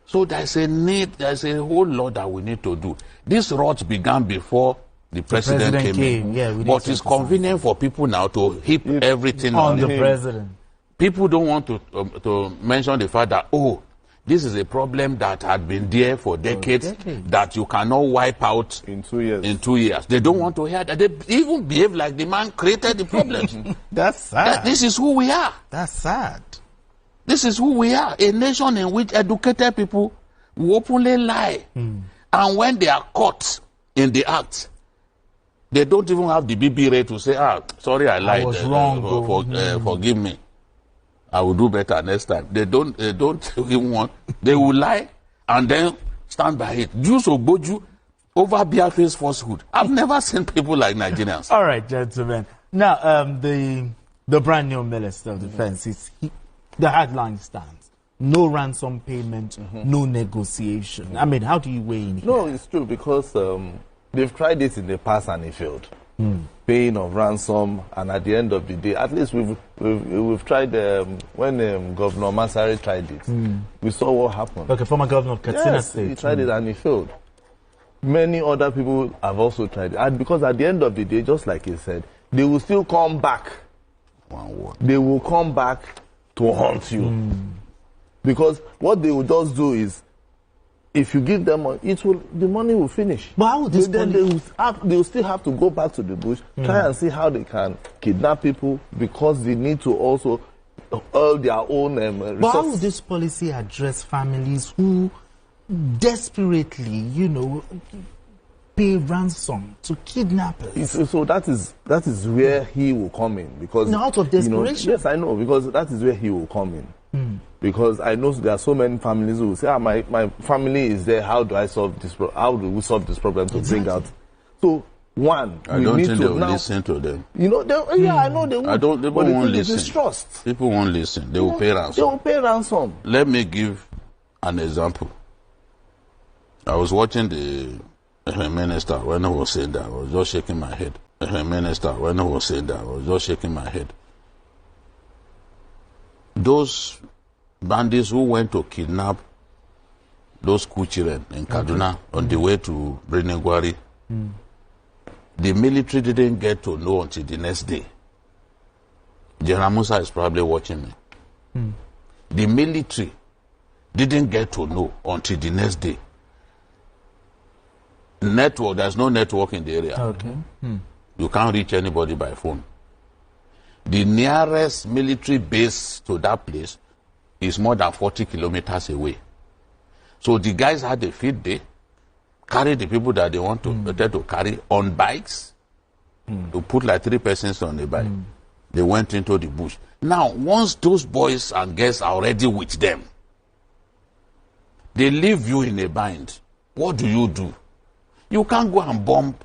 So there's a whole lot that we need to do. This rot began before the president came in. Yeah, but it's convenient for people now to heap everything on the president. People don't want to mention the fact that, oh, this is a problem that had been there for decades, that you cannot wipe out in 2 years. In 2 years. They don't want to hear that. They even behave like the man created the problem. That's sad. This is who we are. That's sad. This is who we are. A nation in which educated people will openly lie. And when they are caught in the act, they don't even have the BB rate to say, sorry, I lied. I was wrong. Forgive me. I will do better next time. They don't even want. They will lie and then stand by it. Jews or Boju over bare face falsehood. I've never seen people like Nigerians. All right, gentlemen. Now, the brand new Minister of Defense, the headline stands. No ransom payment, no negotiation. I mean, how do you weigh in here? No, it's true because they've tried this in the past and it failed. Paying of ransom, and at the end of the day, at least we've tried when Governor Masari tried it. We saw what happened. Okay, former Governor of Katsina State. He tried it and it failed. Many other people have also tried it, and because at the end of the day, just like he said, they will still come back. They will come back to haunt you. Because what they will just do is, if you give them money, the money will finish. But how would this then they will still have to go back to the bush, try and see how they can kidnap people, because they need to also earn their own resources. But how would this policy address families who desperately, pay ransom to kidnappers? So that is where he will come in, because out of desperation. Yes, I know, because that is where he will come in. Because I know there are so many families who will say, my family is there. How do I solve this? How do we solve this problem to bring out? So one, I don't think they will listen to them. I know they won't. People won't listen. Distrust. People won't listen. They will pay ransom. They will pay ransom. Let me give an example. I was watching the minister when he was saying that. I was just shaking my head. The minister when he was saying that. I was just shaking my head. Those bandits who went to kidnap those school children in Kaduna on the way to Brenegwari, the military didn't get to know until the next day. General Musa is probably watching me. The military didn't get to know until the next day. Network, there's no network in the area. Okay. You can't reach anybody by phone. The nearest military base to that place is more than 40 kilometers away. So the guys had a field day, carry the people that they want to carry on bikes, to put like 3 persons on the bike. They went into the bush. Now, once those boys and girls are already with them, they leave you in a bind. What do? You can't go and bomb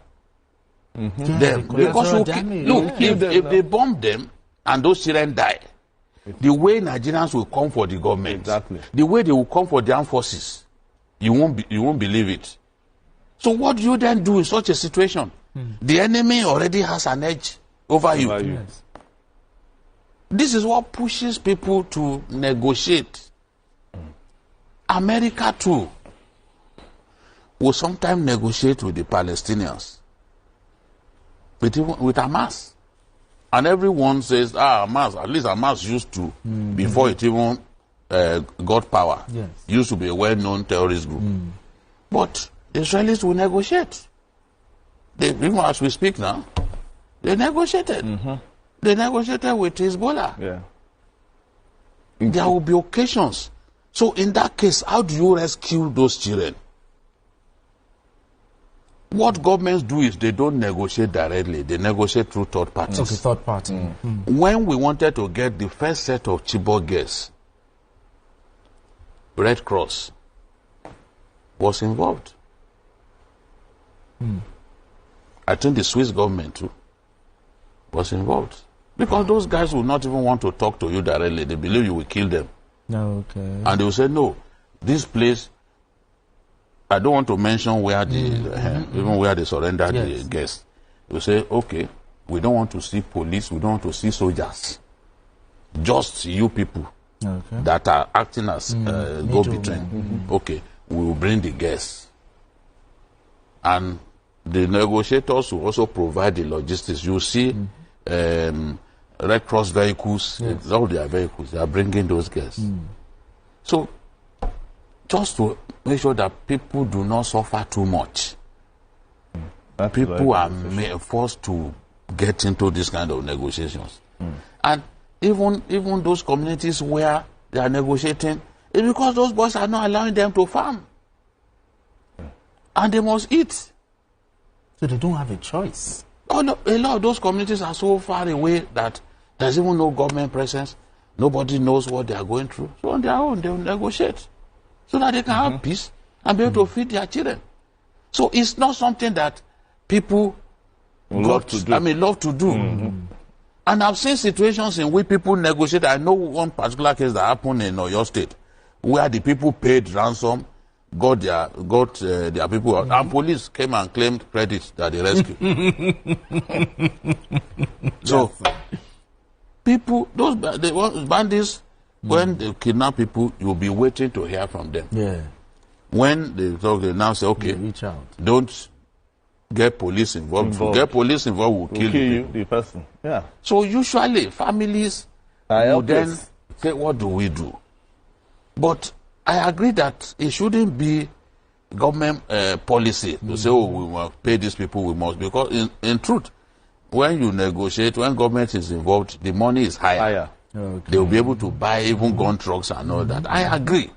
them. Because if they bomb them and those children die, the way Nigerians will come for the government, the way they will come for the armed forces, you won't believe it. So what do you then do in such a situation? The enemy already has an edge over you. Yes. This is what pushes people to negotiate. America too will sometimes negotiate with the Palestinians, with Hamas. And everyone says, Hamas, at least Hamas used to, before it even got power, used to be a well-known terrorist group. But the Israelis will negotiate. Even as we speak now, they negotiated. They negotiated with Hezbollah. Yeah. There will be occasions. So in that case, how do you rescue those children? What governments do is they don't negotiate directly. They negotiate through third parties. Okay, third party. When we wanted to get the first set of Chibok girls, Red Cross was involved. I think the Swiss government too was involved. Because those guys will not even want to talk to you directly. They believe you will kill them. Okay. And they will say, no, this place, I don't want to mention where even where they surrendered the guests. They will say, okay, we don't want to see police, we don't want to see soldiers. Just you people that are acting as go-between. Okay, we will bring the guests. And the negotiators will also provide the logistics. You see Red Cross vehicles, all their vehicles, they are bringing those guests. So, just to make sure that people do not suffer too much, people are forced to get into this kind of negotiations. And even those communities where they are negotiating, it's because those boys are not allowing them to farm. And they must eat. So they don't have a choice. Oh, no, a lot of those communities are so far away that there's even no government presence. Nobody knows what they are going through. So on their own, they will negotiate so that they can have peace and be able to feed their children. So it's not something that people love to do. And I've seen situations in which people negotiate. I know one particular case that happened in Oyo State, where the people paid ransom, got their people out, and police came and claimed credit that they rescued. So people, those bandits, when they kidnap people, you'll be waiting to hear from them. Yeah. When they talk, they now say, okay, reach out. Don't get police involved. If you get police involved, will kill you, the person. Yeah. So usually families will then say, what do we do? But I agree that it shouldn't be government policy to say, oh, we must pay these people, we must. Because in truth, when you negotiate, when government is involved, the money is higher. Okay. They will be able to buy even gun trucks and all that. I agree.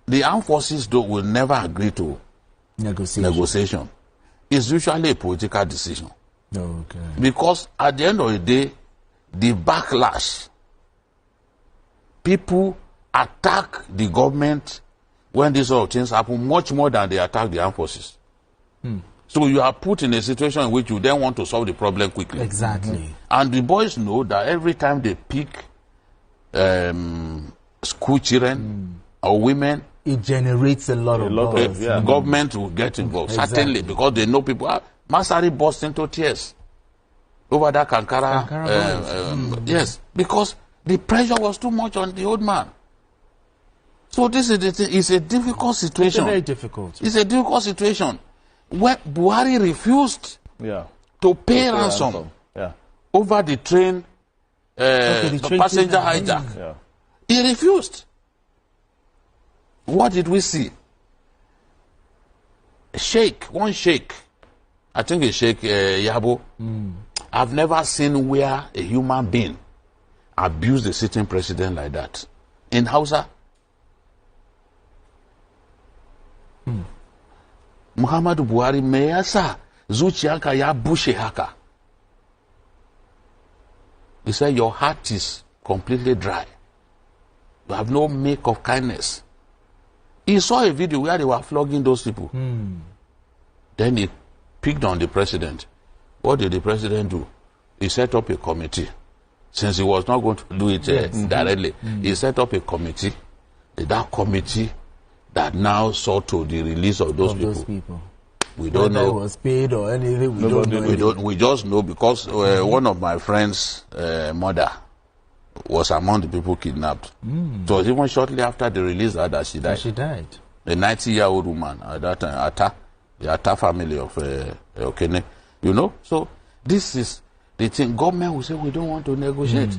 The armed forces will never agree to negotiation. It's usually a political decision. Okay. Because at the end of the day, the backlash, people attack the government when these sort of things happen much more than they attack the armed forces. So you are put in a situation in which you then want to solve the problem quickly. Exactly. And the boys know that every time they pick school children or women, it generates a lot of buzz. The government will get involved. Exactly. Certainly, because they know people. Masari burst into tears over that Kankara. Yes, because the pressure was too much on the old man. So this is the thing. It's a difficult situation. It's very difficult. It's a difficult situation. Where Buhari refused to pay ransom over the train, the passenger hijack. He refused. What did we see? One sheikh, I think it's Sheikh Yabo. I've never seen where a human being abused the sitting president like that. In Hausa, Muhammadu Buhari me yasa zuciyanka ya bushe haka. He said, your heart is completely dry. You have no make of kindness. He saw a video where they were flogging those people. Then he picked on the president. What did the president do? He set up a committee. Since he was not going to do it directly, he set up a committee. That committee that now saw to the release of those people. We don't know. Was paid or anything. We just know because one of my friends' mother was among the people kidnapped. So even shortly after the release that she died. She died. A 90-year-old woman at that time, the Atta family of Okene. You know? So this is the thing. Government will say we don't want to negotiate.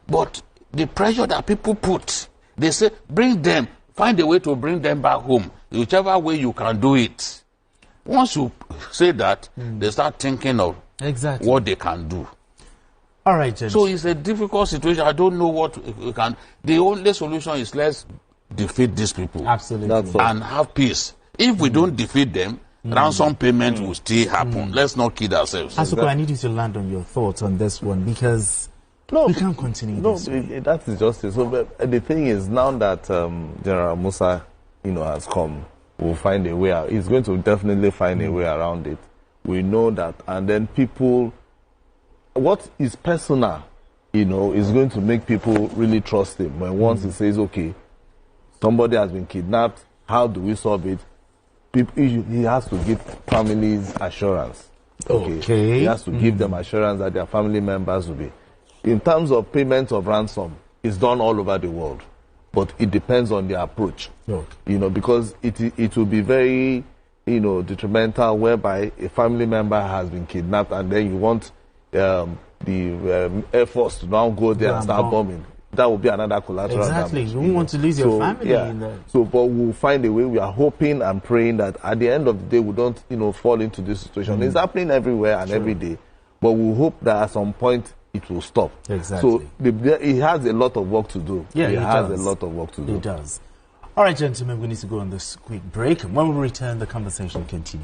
But the pressure that people put, they say bring them, find a way to bring them back home. Whichever way you can do it. Once you say that, they start thinking of what they can do. All right, James. So it's a difficult situation. I don't know what we can. The only solution is let's defeat these people. Absolutely. And have peace. If we don't defeat them, ransom payment will still happen. Let's not kid ourselves. Asuko, I need you to land on your thoughts on this one because we can't continue this way. That is justice. So, the thing is, now that General Musa, has come, we'll find a way out. He's going to definitely find a way around it. We know that. And then people, what is personal, is going to make people really trust him. When once he says, okay, somebody has been kidnapped, how do we solve it? He has to give families assurance. Okay. He has to give them assurance that their family members will be. In terms of payment of ransom, it's done all over the world. But it depends on the approach. Because it will be very, detrimental whereby a family member has been kidnapped and then you want the Air Force to now go there and start bombing. That will be another collateral damage. You won't want to lose your family in that. So, but we'll find a way. We are hoping and praying that at the end of the day, we don't, fall into this situation. It's happening everywhere and every day. But we hope that at some point it will stop. Exactly. So, he has a lot of work to do. Yeah, he has a lot of work to do. He does. All right, gentlemen, we need to go on this quick break. When we return, the conversation continues.